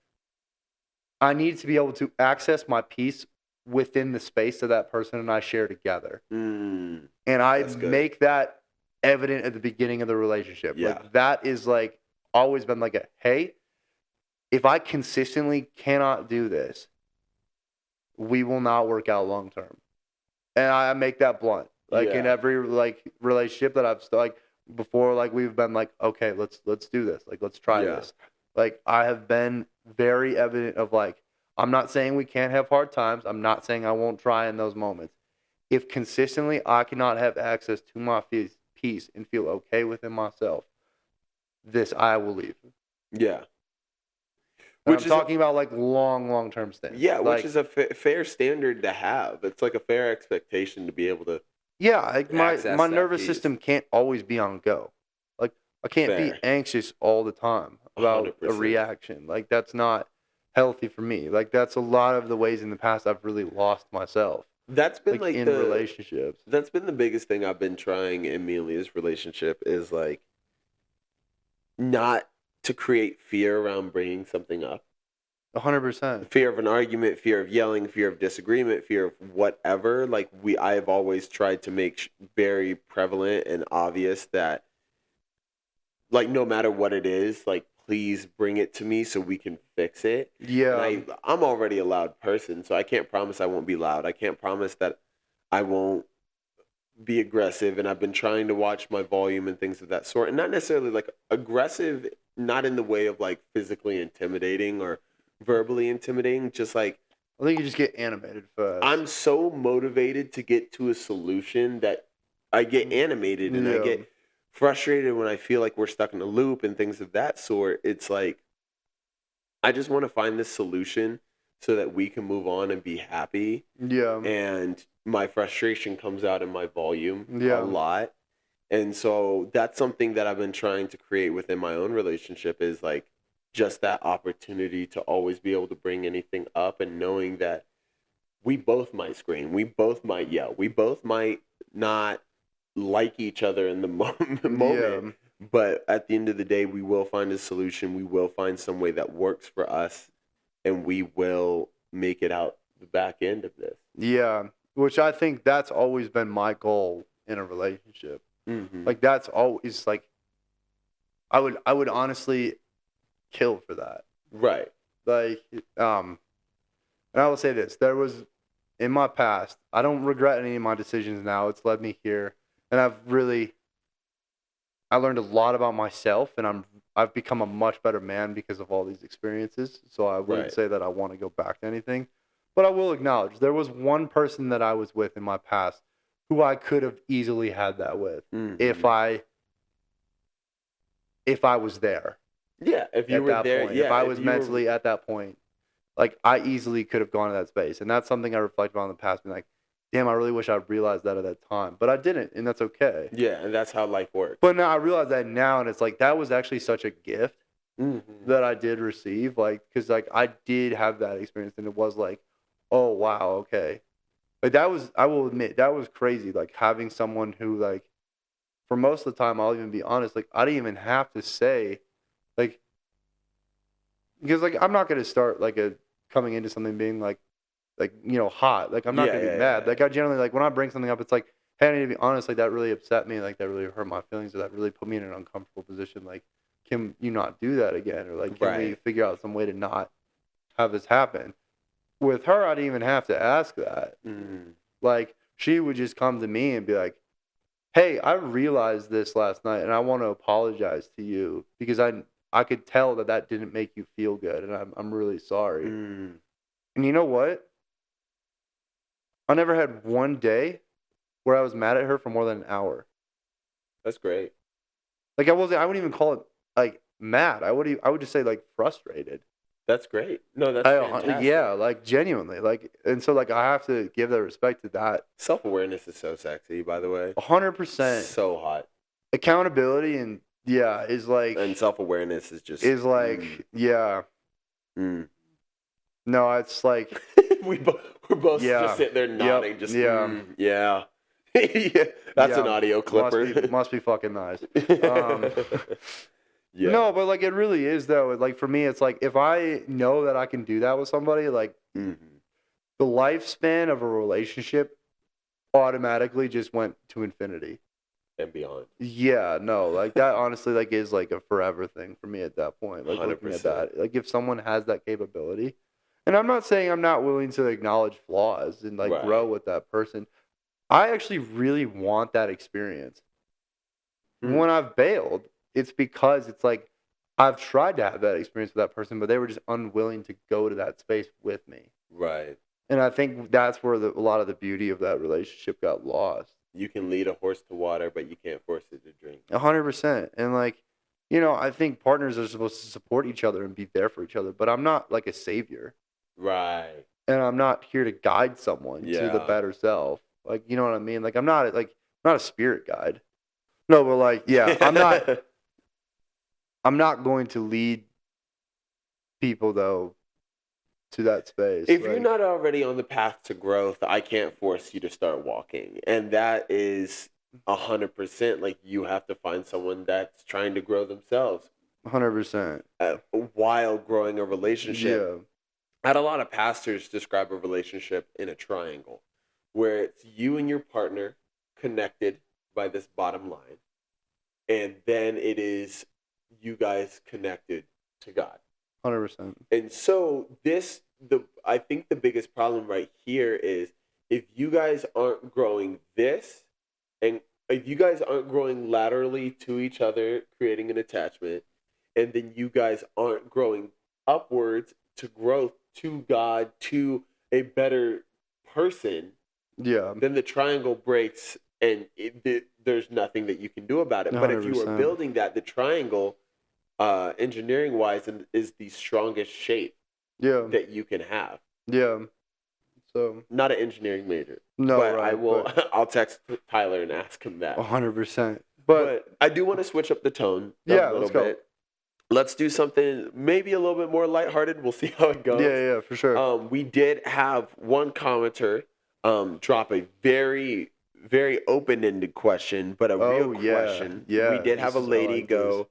I need to be able to access my peace within the space that person and I share together. And I make that evident at the beginning of the relationship. Yeah. Like, that is, like, always been like hey, if I consistently cannot do this, we will not work out long term. And I make that blunt. Like, in every, like, relationship that I've, like, before, like, we've been like, okay, let's do this. Like, let's try this. Like, I have been very evident of, like, I'm not saying we can't have hard times. I'm not saying I won't try in those moments. If consistently I cannot have access to my peace and feel okay within myself, I will leave. Yeah. Which I'm talking about, like, long-term stance. Yeah, like, which is a fair standard to have. It's like a fair expectation to be able to. Yeah, like, my nervous system can't always be on go. Like, I can't be anxious all the time about 100%. A reaction. Like, that's not healthy for me. Like, that's a lot of the ways in the past I've really lost myself. That's been, like, in relationships. That's been the biggest thing I've been trying in Amelia's relationship, is, like, not to create fear around bringing something up. 100%. Fear of an argument, fear of yelling, fear of disagreement, fear of whatever. Like, I have always tried to make very prevalent and obvious that, like, no matter what it is, like, please bring it to me so we can fix it. Yeah. And I'm already a loud person, so I can't promise I won't be loud. I can't promise that I won't be aggressive, and I've been trying to watch my volume and things of that sort. And not necessarily, like, aggressive, not in the way of, like, physically intimidating or verbally intimidating, just, like, I think you just get animated fast. I'm so motivated to get to a solution that I get animated, and I get frustrated when I feel like we're stuck in a loop and things of that sort. It's like, I just want to find this solution so that we can move on and be happy. Yeah. And my frustration comes out in my volume a lot. And so that's something that I've been trying to create within my own relationship, is, like, just that opportunity to always be able to bring anything up, and knowing that we both might scream, we both might yell, we both might not like each other in the moment, but at the end of the day, we will find a solution. We will find some way that works for us, and we will make it out the back end of this. Yeah, which I think that's always been my goal in a relationship. Mm-hmm. Like, that's always, like, I would honestly kill for that. Right. Like, and I will say this: there was in my past, I don't regret any of my decisions now. It's led me here, and I learned a lot about myself, and I've become a much better man because of all these experiences. So I wouldn't Right. say that I want to go back to anything, but I will acknowledge there was one person that I was with in my past who I could have easily had that with if I was there Yeah, if you at were that there, point. yeah, If I if was you were- mentally at that point, like I easily could have gone to that space, and that's something I reflect on in the past. Being like, damn, I really wish I realized that at that time, but I didn't, and that's okay. yeah, and that's how life works. But now I realize that now, and it's like that was actually such a gift that I did receive, like because like I did have that experience, and it was like, oh wow, okay, like that was, I will admit, that was crazy, like having someone who like, for most of the time, I'll even be honest, like I didn't even have to say, like, because like I'm not gonna start like coming into something being like hot, like I'm not gonna be mad, like I generally like when I bring something up, it's like, hey, I need to be honest, like that really upset me, like that really hurt my feelings, or that really put me in an uncomfortable position, like can you not do that again, or like can we Right. figure out some way to not have this happen? With her, I didn't even have to ask that. Like she would just come to me and be like, hey, I realized this last night, and I want to apologize to you because I could tell that didn't make you feel good, and I'm really sorry. And you know what? I never had one day where I was mad at her for more than an hour. That's great. Like I wouldn't even call it like mad. I would just say like frustrated. That's great. No, that's fantastic. Yeah, like genuinely, like, and so like I have to give that respect to that. Self-awareness is so sexy, by the way. 100%. So hot. Accountability and is like, And self-awareness is just yeah. No, it's like we're both just sitting there nodding, just yeah. Yeah. That's an audio clipper. Must be fucking nice. Yeah. No, but like it really is though. Like for me, it's like if I know that I can do that with somebody, like the lifespan of a relationship automatically just went to infinity and beyond. Yeah, no, like that honestly like is like a forever thing for me at that point. Like 100%. looking at that, like if someone has that capability, and I'm not saying I'm not willing to acknowledge flaws and like grow with that person. I actually really want that experience. When I've bailed, it's because it's like I've tried to have that experience with that person, but they were just unwilling to go to that space with me. Right. And I think that's where a lot of the beauty of that relationship got lost. You can lead a horse to water, but you can't force it to drink. 100%. And like, I think partners are supposed to support each other and be there for each other, but I'm not like a savior. Right. And I'm not here to guide someone to the better self. Like, you know what I mean? Like I'm not a spirit guide. No, but like, yeah, I'm not going to lead people though to that space. If you're not already on the path to growth, I can't force you to start walking. And that is 100%. Like you have to find someone that's trying to grow themselves. 100%. While growing a relationship. Yeah. I had a lot of pastors describe a relationship in a triangle where it's you and your partner connected by this bottom line. And then it is you guys connected to God. 100%. And so I think the biggest problem right here is if you guys aren't growing this, and if you guys aren't growing laterally to each other, creating an attachment, and then you guys aren't growing upwards to growth to God, to a better person, then the triangle breaks and there's nothing that you can do about it. 100%. But if you are building the triangle, engineering wise, is the strongest shape that you can have. Yeah. So not an engineering major. No, but I will. I'll text Tyler and ask him that. 100%. But I do want to switch up the tone. A little bit. Let's do something maybe a little bit more lighthearted. We'll see how it goes. Yeah, for sure. We did have one commenter drop a very, very open-ended question, but a real question. Yeah. We did have a lady go,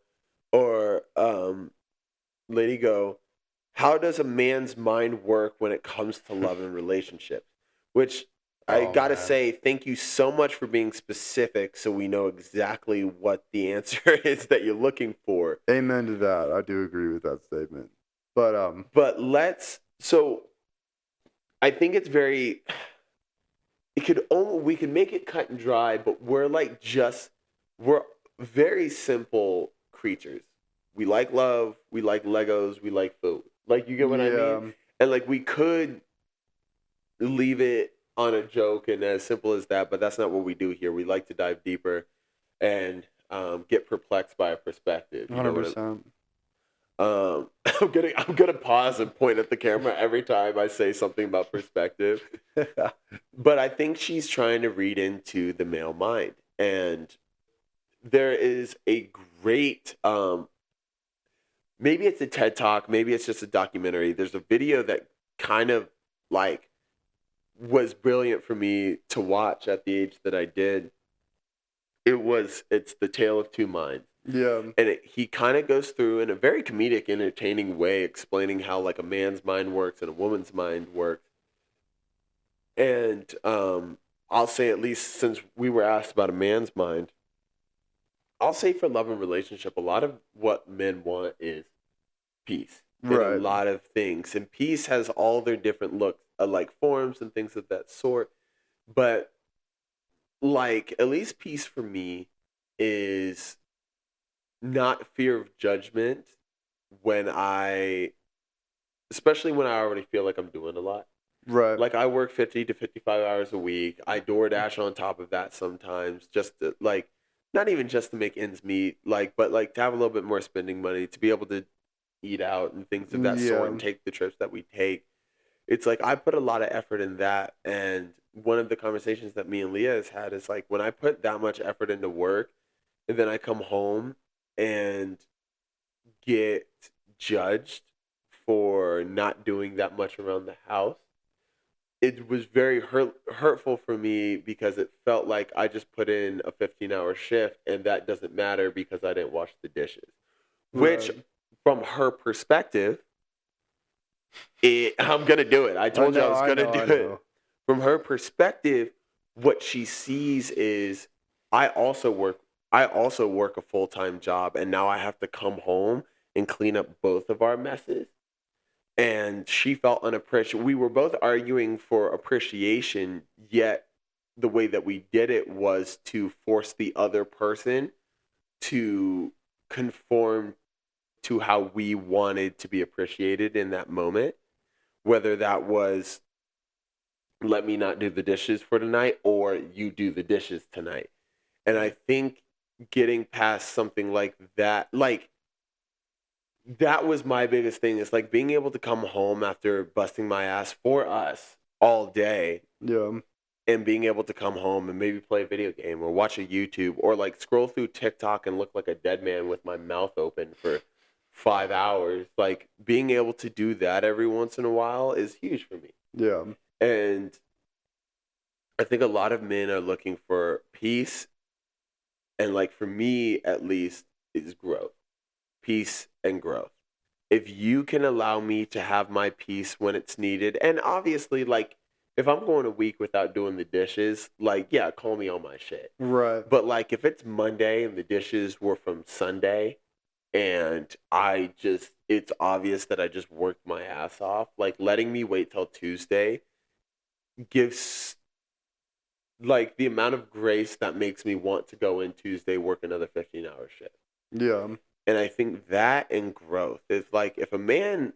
how does a man's mind work when it comes to love and relationships? Which I got to say, thank you so much for being specific so we know exactly what the answer is that you're looking for. Amen to that. I do agree with that statement. But I think it's very, we could make it cut and dry, but we're very simple creatures. We like love, we like Legos, we like food. Like, you get what I mean? And like, we could leave it on a joke and as simple as that, but that's not what we do here. We like to dive deeper and get perplexed by a perspective. You know what 100%. I'm gonna pause and point at the camera every time I say something about perspective. But I think she's trying to read into the male mind, and there is a great maybe it's a TED Talk, maybe it's just a documentary. There's a video that kind of like was brilliant for me to watch at the age that I did. It's The Tale of Two Minds. Yeah. And he kind of goes through in a very comedic, entertaining way, explaining how like a man's mind works and a woman's mind works. And I'll say, at least since we were asked about a man's mind, I'll say for love and relationship, a lot of what men want is peace. Right. In a lot of things. And peace has all their different looks, like forms and things of that sort. But like, at least peace for me is not fear of judgment especially when I already feel like I'm doing a lot. Right. Like, I work 50 to 55 hours a week. I DoorDash on top of that sometimes, just to, like, not even just to make ends meet, like, but like to have a little bit more spending money, to be able to eat out and things of that sort, and take the trips that we take. It's like, I put a lot of effort in that. And one of the conversations that me and Leah has had is like, when I put that much effort into work and then I come home and get judged for not doing that much around the house, it was very hurtful for me, because it felt like I just put in a 15-hour shift and that doesn't matter because I didn't wash the dishes. Which, from her perspective, I'm going to do it. I told you I was going to do it. From her perspective, what she sees is I also work a full-time job, and now I have to come home and clean up both of our messes. And she felt unappreciated. We were both arguing for appreciation, yet the way that we did it was to force the other person to conform to how we wanted to be appreciated in that moment. Whether that was, let me not do the dishes for tonight, or you do the dishes tonight. And I think getting past something like that, like, that was my biggest thing. Is like being able to come home after busting my ass for us all day. Yeah. And being able to come home and maybe play a video game or watch a YouTube, or like scroll through TikTok and look like a dead man with my mouth open for 5 hours. Like, being able to do that every once in a while is huge for me. Yeah. And I think a lot of men are looking for peace. And like, for me, at least, is growth. Peace and growth. If you can allow me to have my peace when it's needed, and obviously, like, if I'm going a week without doing the dishes, like, yeah, call me on my shit. Right. But like, if it's Monday and the dishes were from Sunday, and it's obvious that I just worked my ass off, like, letting me wait till Tuesday gives, like, the amount of grace that makes me want to go in Tuesday, work another 15-hour shift. Yeah. And I think that and growth is like, if a man,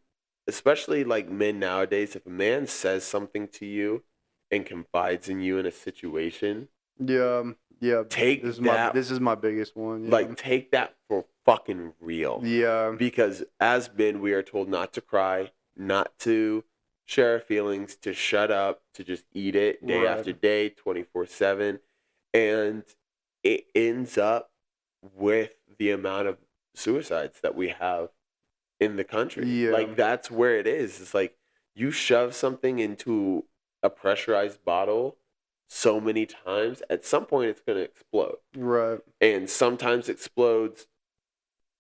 especially like men nowadays, if a man says something to you and confides in you in a situation, yeah, take that. This is my biggest one. Yeah. Like, take that for fucking real. Yeah. Because as men, we are told not to cry, not to share our feelings, to shut up, to just eat it day after day, 24/7, and it ends up with the amount of suicides that we have in the country. Yeah. Like, that's where it is. It's like, you shove something into a pressurized bottle so many times, at some point it's going to explode. Right. And sometimes it explodes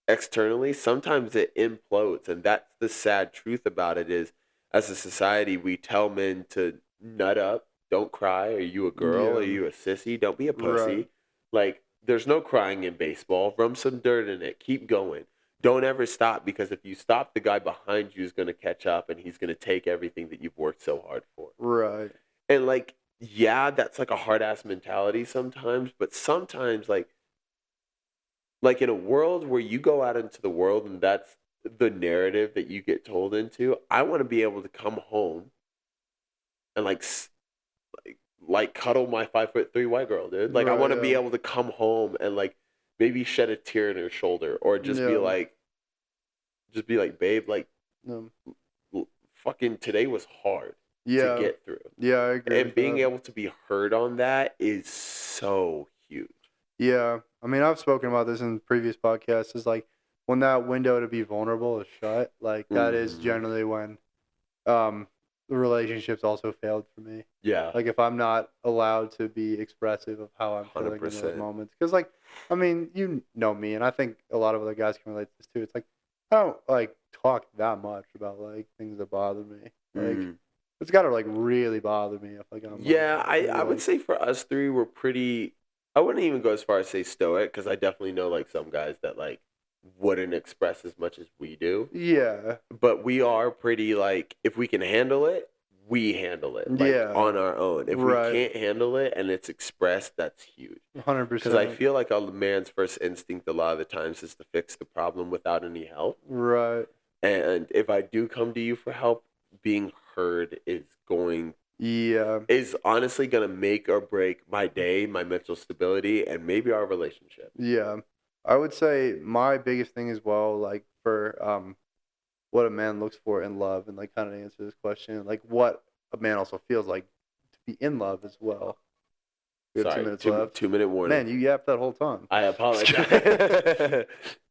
externally, sometimes it implodes. And that's the sad truth about it, is as a society, we tell men to nut up, don't cry. Are you a girl? Are you a sissy? Don't be a pussy. Right. Like, there's no crying in baseball. Rub some dirt in it. Keep going. Don't ever stop, because if you stop, the guy behind you is going to catch up, and he's going to take everything that you've worked so hard for. Right. And like, yeah, that's like a hard ass mentality sometimes, but sometimes like in a world where you go out into the world and that's the narrative that you get told into, I want to be able to come home and like cuddle my 5'3" white girl, dude. Like I want to be able to come home and like maybe shed a tear in her shoulder or just be like, babe, like fucking today was hard to get through. Yeah, I agree. And being able to be heard on that is so huge. Yeah. I mean, I've spoken about this in previous podcasts. Is like when that window to be vulnerable is shut, like that is generally when the relationships also failed for me. Yeah. Like if I'm not allowed to be expressive of how I'm feeling 100%. In those moments. Because like, I mean, you know me, and I think a lot of other guys can relate to this too. It's like, I don't like talk that much about like things that bother me. Like it's got to like really bother me if like I'm. Yeah, I would say for us three, we're pretty. I wouldn't even go as far as say stoic because I definitely know like some guys that like wouldn't express as much as we do. Yeah. But we are pretty like if we can handle it, we handle it like on our own. If we can't handle it and it's expressed, that's huge. 100%. Because I feel like a man's first instinct a lot of the times is to fix the problem without any help. Right. And if I do come to you for help, being heard is honestly going to make or break my day, my mental stability, and maybe our relationship. Yeah. I would say my biggest thing as well, like for what a man looks for in love, and like kind of answer this question, like what a man also feels like to be in love as well. We have 2 minutes left. 2 minute warning. Man, you yapped that whole time. I apologize.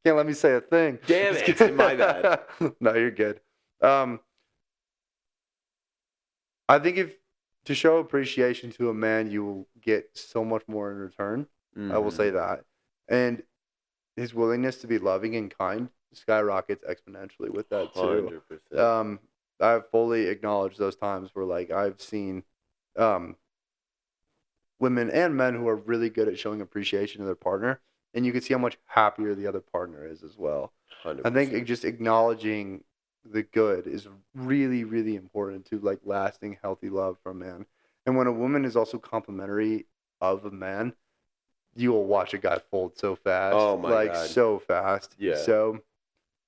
Can't let me say a thing. Damn it. My bad. No, you're good. I think to show appreciation to a man, you will get so much more in return. I will say that. And his willingness to be loving and kind skyrockets exponentially with that too. 100%. I've fully acknowledged those times where like I've seen women and men who are really good at showing appreciation to their partner, and you can see how much happier the other partner is as well. 100%. I think just acknowledging the good is really, really important to like lasting healthy love for a man. And when a woman is also complimentary of a man, you will watch a guy fold so fast. Oh my God. So fast. Yeah. So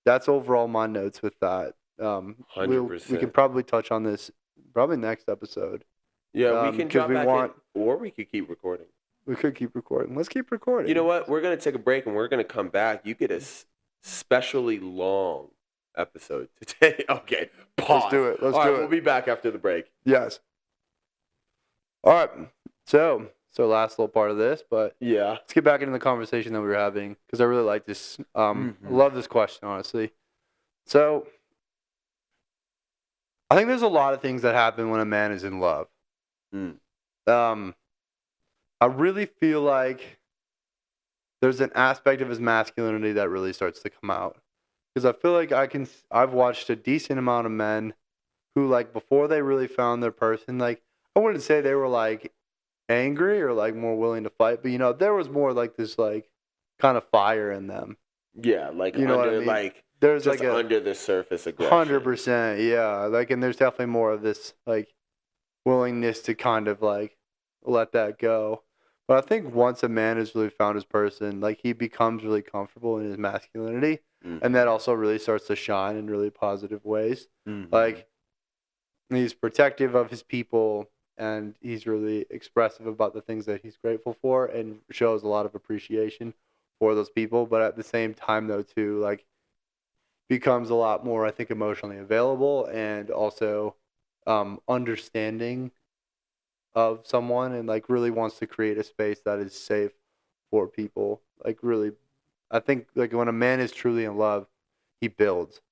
that's overall my notes with that. 100%. We can probably touch on this probably next episode. Yeah, we can drop back in, or we could keep recording. We could keep recording. Let's keep recording. You know what? We're going to take a break and we're going to come back. You get a specially long episode today. Okay, pause. Let's do it. All right, we'll be back after the break. Yes. All right. So last little part of this, but yeah, let's get back into the conversation that we were having because I really like this. I love this question, honestly. So I think there's a lot of things that happen when a man is in love. I really feel like there's an aspect of his masculinity that really starts to come out. Because I feel like I've watched a decent amount of men who, like, before they really found their person, like, I wouldn't say they were, like, angry or, like, more willing to fight. But, you know, there was more, like, this, like, kind of fire in them. Yeah, like, you know under, what I mean? Like, there's, just like, under the surface aggression. 100%, yeah. Like, and there's definitely more of this, like, willingness to kind of, like, let that go. But I think once a man has really found his person, like, he becomes really comfortable in his masculinity. And that also really starts to shine in really positive ways. Like, he's protective of his people, and he's really expressive about the things that he's grateful for and shows a lot of appreciation for those people. But at the same time, though, too, like, becomes a lot more, I think, emotionally available and also understanding of someone and, like, really wants to create a space that is safe for people. Like, really, I think, like, when a man is truly in love, he builds.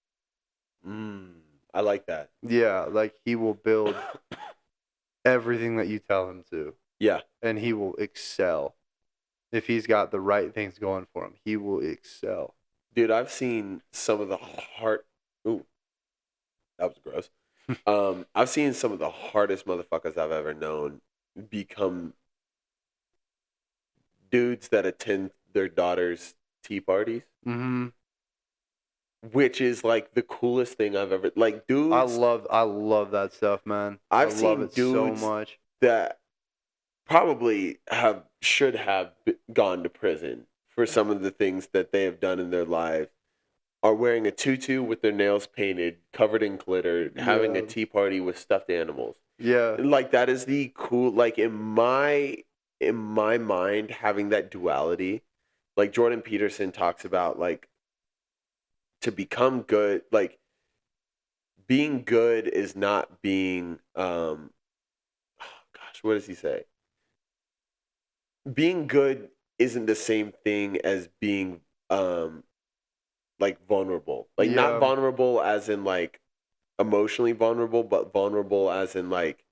I like that. Yeah, like, he will build everything that you tell him to. Yeah. And he will excel. If he's got the right things going for him, he will excel. Dude, I've seen some of the Ooh, that was gross. I've seen some of the hardest motherfuckers I've ever known become dudes that attend their daughter's tea parties. Which is like the coolest thing I've ever like dudes. I love that stuff, man. I've seen dudes so much that probably should have gone to prison for some of the things that they have done in their lives are wearing a tutu with their nails painted, covered in glitter, having a Yeah. tea party with stuffed animals. Yeah. Like that is the cool, like in my mind, having that duality, like Jordan Peterson talks about, like to become good, like being good is not being gosh, what does he say? Being good isn't the same thing as being like vulnerable. Like not Yeah. vulnerable as in like emotionally vulnerable, but vulnerable as in like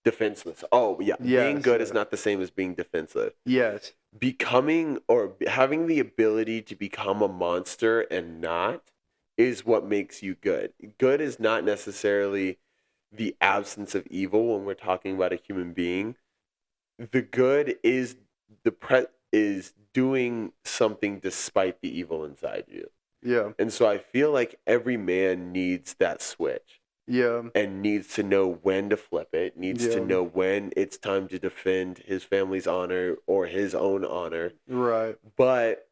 defenseless. Oh yeah, being Yes. good Yeah. is not the same as being defensive. Yes. Becoming or having the ability to become a monster and not is what makes you good. Good is not necessarily the absence of evil when we're talking about a human being. The good is is doing something despite the evil inside you. Yeah. And so I feel like every man needs that switch Yeah. and needs to know when to flip it, needs to Yeah. know when it's time to defend his family's honor or his own honor. Right. But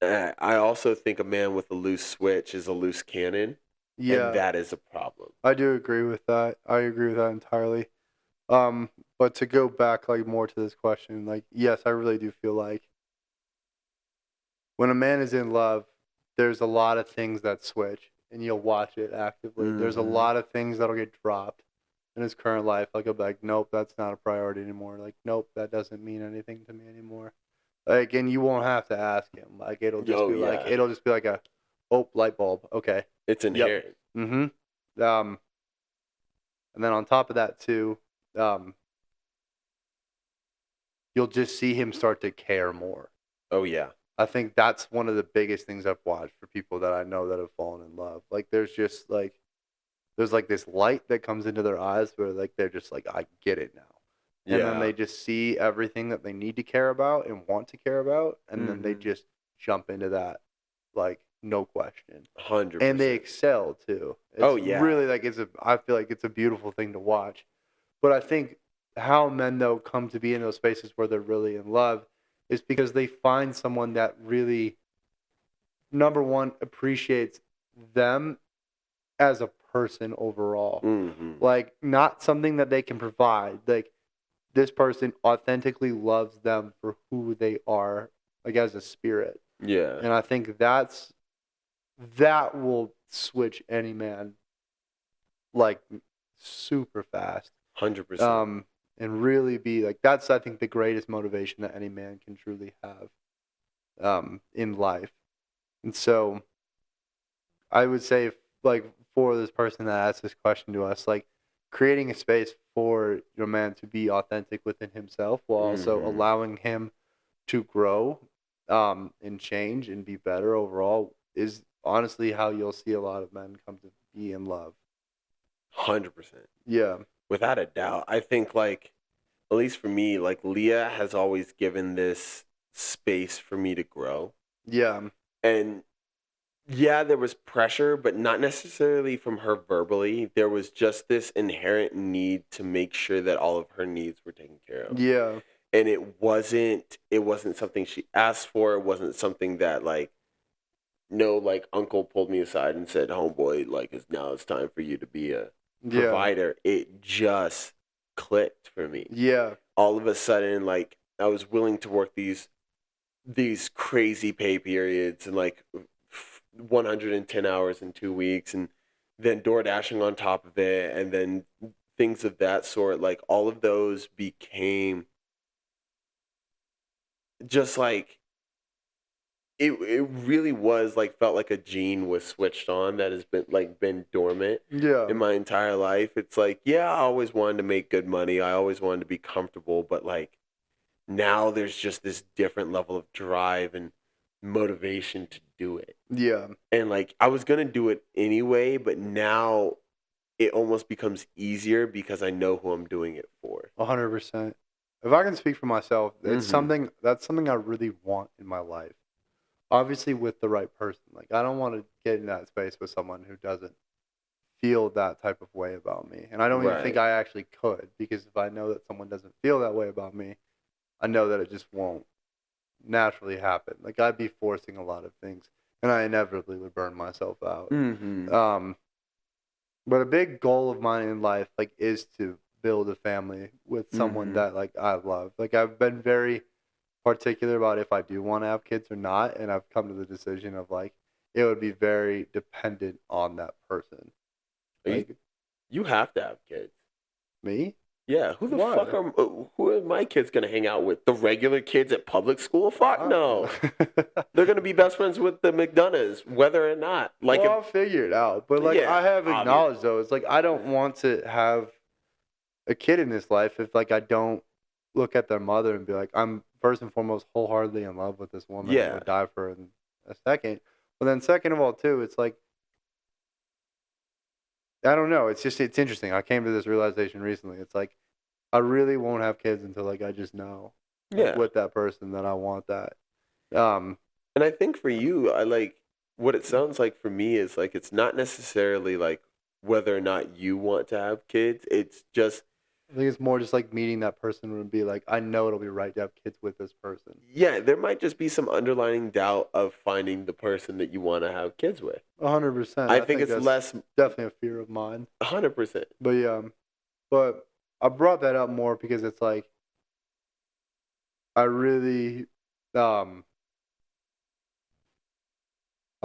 I also think a man with a loose switch is a loose cannon, Yeah. and that is a problem. I do agree with that. I agree with that entirely. But to go back like more to this question, like yes, I really do feel like when a man is in love, there's a lot of things that switch, and you'll watch it actively. There's a Mhm. lot of things that'll get dropped in his current life. Like he'll be like, nope, that's not a priority anymore. Like, nope, that doesn't mean anything to me anymore. Like, and you won't have to ask him. Like, it'll just Oh be like yeah, it'll just be like a, oh, light bulb. Okay. it's Yep. inherent. Mm-hmm. And then on top of that too, you'll just see him start to care more. Oh yeah. I think that's one of the biggest things I've watched for people that I know that have fallen in love. Like there's like this light that comes into their eyes where like they're just like, I get it now. And then Yeah. they just see everything that they need to care about and want to care about, and then they Mhm. just jump into that like no question. 100%. And they excel too. It's Oh, yeah. really like I feel like it's a beautiful thing to watch. But I think how men though come to be in those spaces where they're really in love is because they find someone that really, number one, appreciates them as a person overall. Mhm. Like not something that they can provide. Like this person authentically loves them for who they are, like as a spirit. Yeah. And I think that will switch any man like super fast. 100%. And really be like that's I think the greatest motivation that any man can truly have in life. And so I would say like for this person that asked this question to us, like creating a space for your man to be authentic within himself while also Mhm. allowing him to grow and change and be better overall is honestly how you'll see a lot of men come to be in love. 100%. Yeah. Without a doubt. I think, like, at least for me, like, Leah has always given this space for me to grow. Yeah. And yeah, there was pressure, but not necessarily from her verbally. There was just this inherent need to make sure that all of her needs were taken care of. Yeah. And it wasn't something she asked for. It wasn't something that like no like uncle pulled me aside and said, "Homeboy, like it's time for you to be a Yeah. provider." It just clicked for me. Yeah. All of a sudden, like I was willing to work these crazy pay periods and like 110 hours in 2 weeks, and then door dashing on top of it, and then things of that sort. Like all of those became just like it really was like felt like a gene was switched on that has been dormant Yeah. in my entire life. It's like, yeah, I always wanted to make good money. I always wanted to be comfortable, but like now there's just this different level of drive and motivation to do it. Yeah. And like I was going to do it anyway, but now it almost becomes easier because I know who I'm doing it for. 100%. If I can speak for myself, it's Mhm. something I really want in my life. Obviously with the right person. Like I don't want to get in that space with someone who doesn't feel that type of way about me. And I don't even think I actually could, because if I know that someone doesn't feel that way about me, I know that it just won't naturally happen. Like, I'd be forcing a lot of things, and I inevitably would burn myself out. Mm-hmm. But a big goal of mine in life, like, is to build a family with someone that, like, I love. Like, I've been very particular about if I do want to have kids or not, and I've come to the decision of, like, it would be very dependent on that person. Like, you have to have kids. me? Yeah, who are my kids gonna hang out with? The regular kids at public school? Fuck no. They're gonna be best friends with the McDonoughs, whether or not. Like, I'll figure it out. But, like, I have acknowledged, though, it's like, I don't want to have a kid in this life if, like, I don't look at their mother and be like, I'm first and foremost wholeheartedly in love with this woman. I would die for her in a second. But then second of all, too, it's like, I don't know. It's interesting. I came to this realization recently. It's like, I really won't have kids until, like, I just know with that person that I want that. And I think for you, what it sounds like for me is, like, it's not necessarily, like, whether or not you want to have kids. It's just, I think it's more just like meeting that person and be like, I know it'll be right to have kids with this person. Yeah, there might just be some underlying doubt of finding the person that you want to have kids with. 100%. I think it's less. Definitely a fear of mine. 100%. But yeah, but I brought that up more because it's like, I really, I've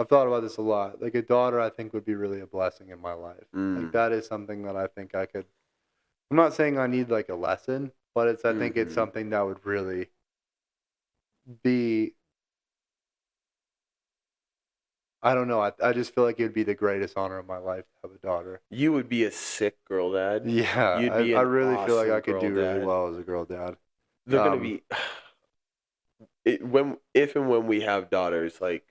thought about this a lot. Like, a daughter, I think, would be really a blessing in my life. Like, that is something that I think I could. I'm not saying I need, like, a lesson, but I think it's something that would really be. I don't know. I just feel like it would be the greatest honor of my life to have a daughter. You would be a sick girl dad. Yeah, I really feel like I could do really well as a girl dad. They're gonna be if and when we have daughters, like,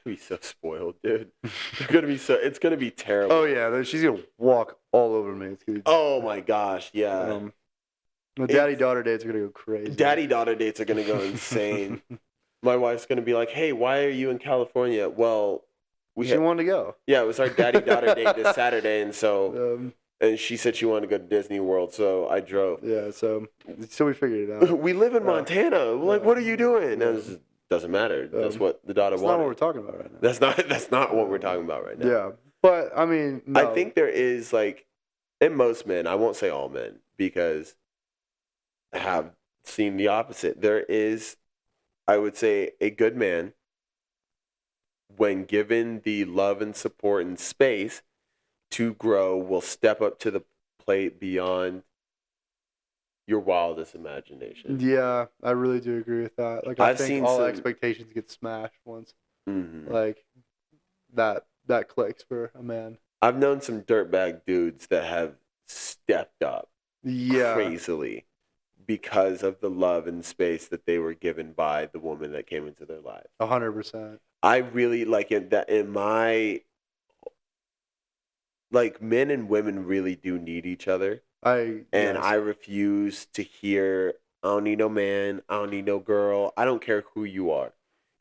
be so spoiled, dude. It's gonna be terrible. Oh yeah, she's gonna walk all over me. It's gonna be, oh my gosh, yeah. The daddy-daughter dates are gonna go crazy. Daddy-daughter dates are gonna go insane. My wife's gonna be like, "Hey, why are you in California?" Well, she wanted to go. Yeah, it was our daddy-daughter date this Saturday, and so and she said she wanted to go to Disney World, so I drove. Yeah, so we figured it out. We live in Montana. Like, what are you doing? Doesn't matter. That's what the daughter wanted. That's not what we're talking about right now. That's not what we're talking about right now. Yeah, but I mean, no. I think there is, like, in most men, I won't say all men, because I have seen the opposite. There is, I would say, a good man, when given the love and support and space to grow, will step up to the plate beyond your wildest imagination. Yeah, I really do agree with that. Like, I think all expectations get smashed once. Like, that clicks for a man. I've known some dirtbag dudes that have stepped up crazily because of the love and space that they were given by the woman that came into their lives. 100%. I really like it that in my, like, men and women really do need each other. I refuse to hear, I don't need no man, I don't need no girl, I don't care who you are.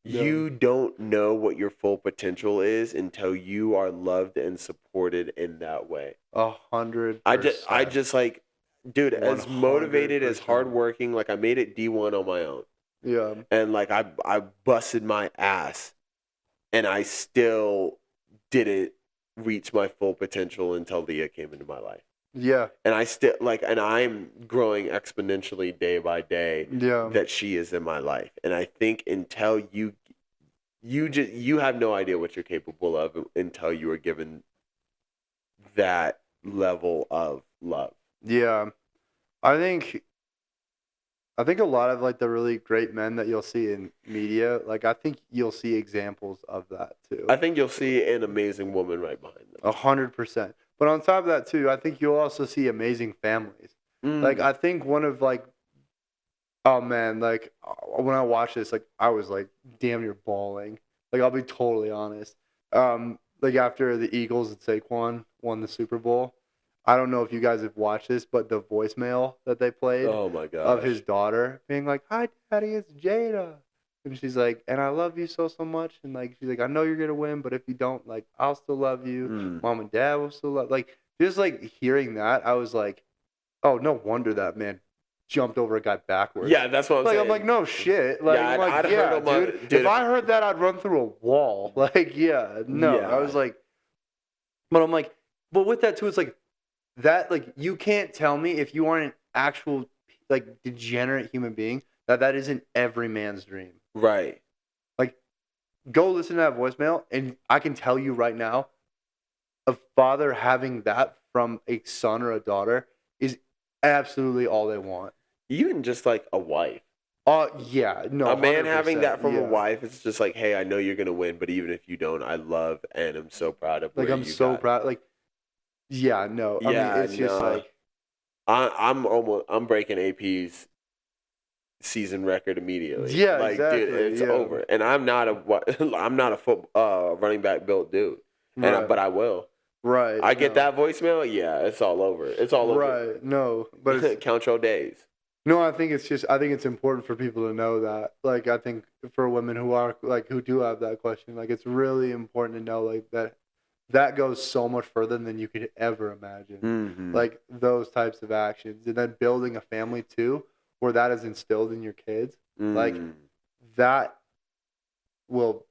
Yeah. You don't know what your full potential is until you are loved and supported in that way. 100%. I just like, dude, 100%. As motivated, as hardworking, like, I made it D1 on my own. Yeah. And, like, I busted my ass, and I still didn't reach my full potential until Leah came into my life. Yeah. And and I'm growing exponentially day by day. Yeah. That she is in my life. And I think until you have no idea what you're capable of until you are given that level of love. Yeah. I think a lot of, like, the really great men that you'll see in media, like, I think you'll see examples of that too. I think you'll see an amazing woman right behind them. 100%. But on top of that too, I think you'll also see amazing families. Like, I think one of, like, oh man, like, when I watched this, like, I was, like, damn near bawling. Like, I'll be totally honest. Like, after the Eagles and Saquon won the Super Bowl, I don't know if you guys have watched this, but the voicemail that they played of his daughter being like, "Hi, Daddy, it's Jada." And she's like, and I love you so much. And like, she's like, I know you're gonna win, but if you don't, like, I'll still love you. Mm. Mom and dad will still love. Like, just like hearing that, I was like, oh, no wonder that man jumped over a guy backwards. Yeah, that's what I'm saying. I'm like, no shit. Like, Yeah, I'm like, I'd yeah, heard him dude. dude, If I heard that, I'd run through a wall. Like, yeah, no. Yeah. I was like, but I'm like, but with that too, it's like that. Like, you can't tell me if you aren't an actual like degenerate human being that isn't every man's dream. Right. Like, go listen to that voicemail, and I can tell you right now, a father having that from a son or a daughter is absolutely all they want. Even just like a wife. Yeah, no. A man having that from yeah. a wife, it's just like, hey, I know you're gonna win, but even if you don't, I love and I'm so proud of. Like, I'm so proud. Like, yeah, no. Yeah, I mean, it's just like I'm breaking AP's season record immediately. Yeah, like, exactly. Dude, it's over, and I'm not a running back built dude, right. but I will. Right. I get that voicemail. Yeah, it's all over. It's all over. Right. No, but it's, count your days. No, I think it's important for people to know that. Like, I think for women who do have that question, like, it's really important to know, like, that goes so much further than you could ever imagine. Mm-hmm. Like, those types of actions, and then building a family too, where that is instilled in your kids, like, that will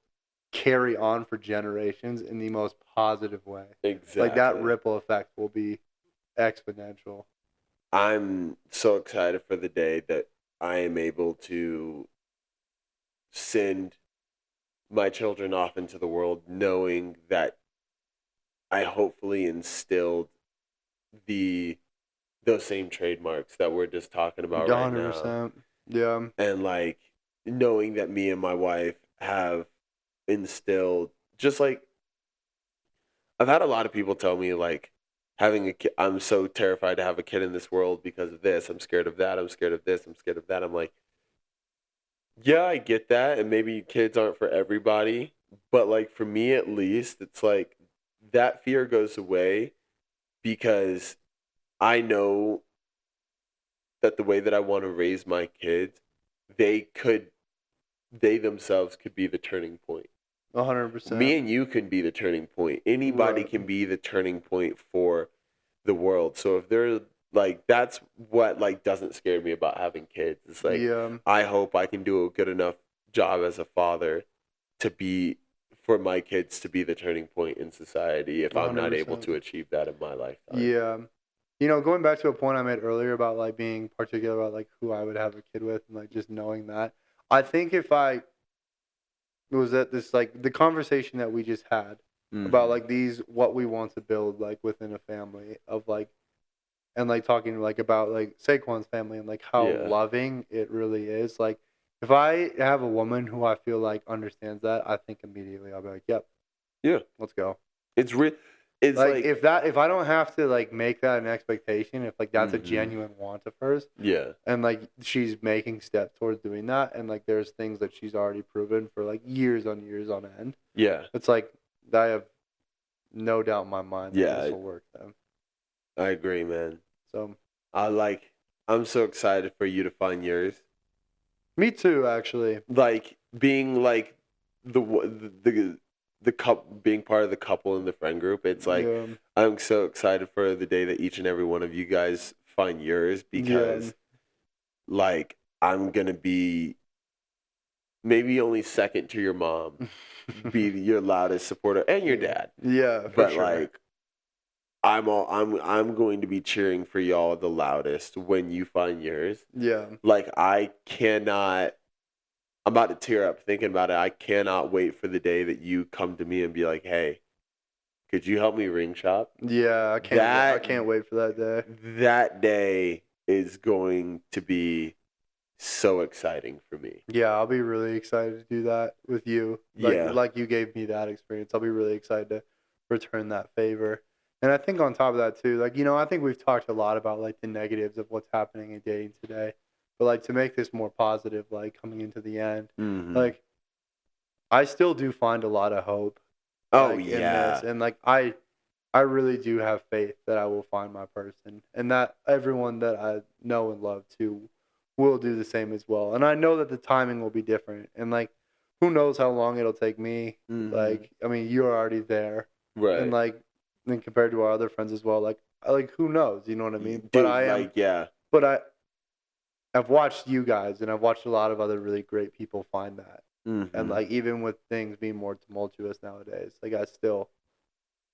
carry on for generations in the most positive way. Exactly. Like, that ripple effect will be exponential. I'm so excited for the day that I am able to send my children off into the world knowing that I hopefully instilled those same trademarks that we're just talking about 100%. Right now. Yeah. And like knowing that me and my wife have instilled, just like I've had a lot of people tell me like, having a kid, I'm so terrified to have a kid in this world because of this. I'm scared of that. I'm scared of this. I'm scared of that. I'm like, yeah, I get that. And maybe kids aren't for everybody. But like for me at least, it's like that fear goes away because I know that the way that I want to raise my kids, they themselves could be the turning point. 100%. Me and you can be the turning point. Anybody can be the turning point for the world. So if they're like, that's what like doesn't scare me about having kids. It's like, I hope I can do a good enough job as a father for my kids to be the turning point in society if 100%. I'm not able to achieve that in my lifetime. Yeah. You know, going back to a point I made earlier about like being particular about like who I would have a kid with and like just knowing that, I think if I was at this like the conversation that we just had about like what we want to build like within a family of like, and like talking like about like Saquon's family and like how loving it really is. Like if I have a woman who I feel like understands that, I think immediately I'll be like, yep, yeah, let's go. It's like if I don't have to like make that an expectation, if like that's a genuine want of hers, and like she's making steps towards doing that, and like there's things that she's already proven for like years on end, it's like I have no doubt in my mind that this will work. Then I agree, man. So I'm so excited for you to find yours. Me too, actually. Like being like the couple, being part of the couple in the friend group, it's like I'm so excited for the day that each and every one of you guys find yours because like I'm gonna be maybe only second to your mom, be your loudest supporter and your dad. Yeah, but sure. Like I'm going to be cheering for y'all the loudest when you find yours. Yeah, like I'm about to tear up thinking about it. I cannot wait for the day that you come to me and be like, "Hey, could you help me ring shop?" Yeah, I can't wait for that day. That day is going to be so exciting for me. Yeah, I'll be really excited to do that with you. Like you gave me that experience. I'll be really excited to return that favor. And I think on top of that too, like, you know, I think we've talked a lot about like the negatives of what's happening in dating today. But like to make this more positive, like coming into the end, like I still do find a lot of hope. In this. And like I really do have faith that I will find my person, and that everyone that I know and love too will do the same as well. And I know that the timing will be different. And like, who knows how long it'll take me? Like, I mean, you're already there, Right. and like, then compared to our other friends as well, like who knows? You know what I mean? Dude, but I am, like, yeah. but I've watched you guys, and I've watched a lot of other really great people find that. And like, even with things being more tumultuous nowadays, like I still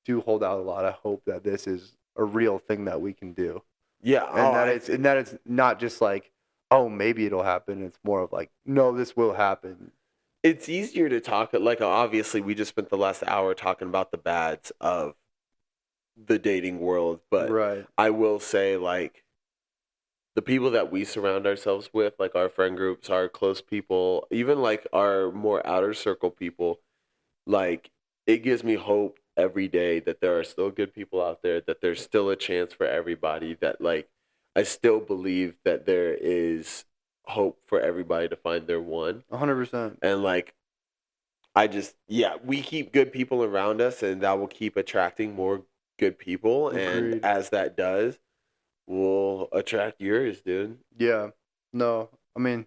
do hold out a lot of hope that this is a real thing that we can do. Yeah. And that it's not just like, oh, maybe it'll happen. It's more of like, no, this will happen. It's easier to talk, like, obviously we just spent the last hour talking about the bads of the dating world, but Right. I will say, like, the people that we surround ourselves with, like our friend groups, our close people, even like our more outer circle people, like, it gives me hope every day that there are still good people out there, that there's still a chance for everybody, that like I still believe that there is hope for everybody to find their one. 100%. And like we keep good people around us, and that will keep attracting more good people. Agreed. And as that does, we'll attract yours, dude. Yeah. No, I mean,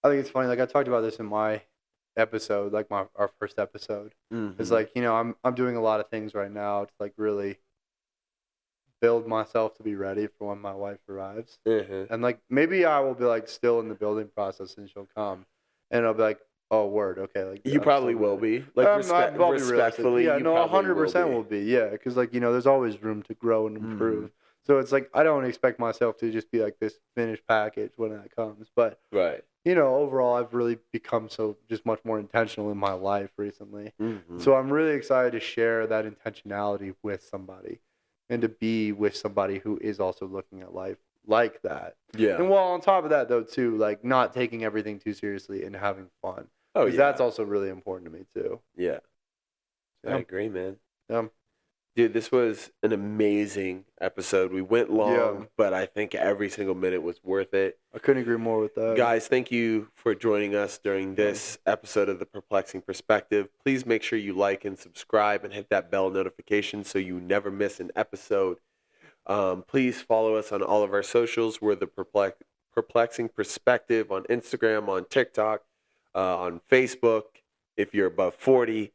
I think it's funny. Like I talked about this in my episode, like our first episode. It's like, you know, I'm doing a lot of things right now to like really build myself to be ready for when my wife arrives. And like maybe I will be like still in the building process, and she'll come, and I'll be like, oh, word, okay. Like you probably will be, like, respectfully. Yeah, you no, 100% will will be. Yeah, because like, you know, there's always room to grow and improve. So it's like I don't expect myself to just be like this finished package when that comes. But right. You know, overall, I've really become just much more intentional in my life recently. So I'm really excited to share that intentionality with somebody, and to be with somebody who is also looking at life like that. Yeah. And while on top of that, though, too, like not taking everything too seriously and having fun. Oh, yeah. That's also really important to me, too. Yeah. I agree, man. Dude, this was an amazing episode. We went long, but I think every single minute was worth it. I couldn't agree more with that. Guys, thank you for joining us during this episode of The Perplexing Perspective. Please make sure you like and subscribe and hit that bell notification so you never miss an episode. Please follow us on all of our socials. We're The Perplexing Perspective on Instagram, on TikTok, on Facebook. If you're above 40.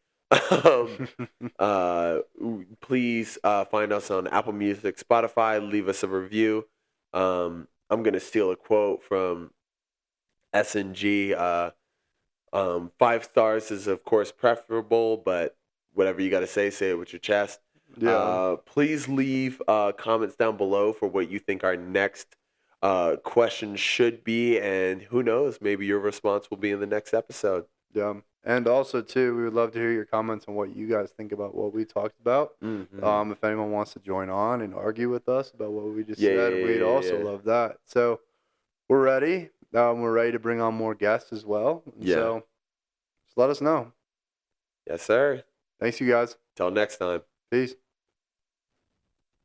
Please find us on Apple Music, Spotify. Leave us a review. I'm gonna steal a quote from S&G. 5 stars is of course preferable, but whatever you gotta say it with your chest. Please leave comments down below for what you think our next question should be, and who knows, maybe your response will be in the next episode. And also, too, we would love to hear your comments on what you guys think about what we talked about. If anyone wants to join on and argue with us about what we just said, we'd also love that. So we're ready. We're ready to bring on more guests as well. So just let us know. Yes, sir. Thanks, you guys. Till next time. Peace.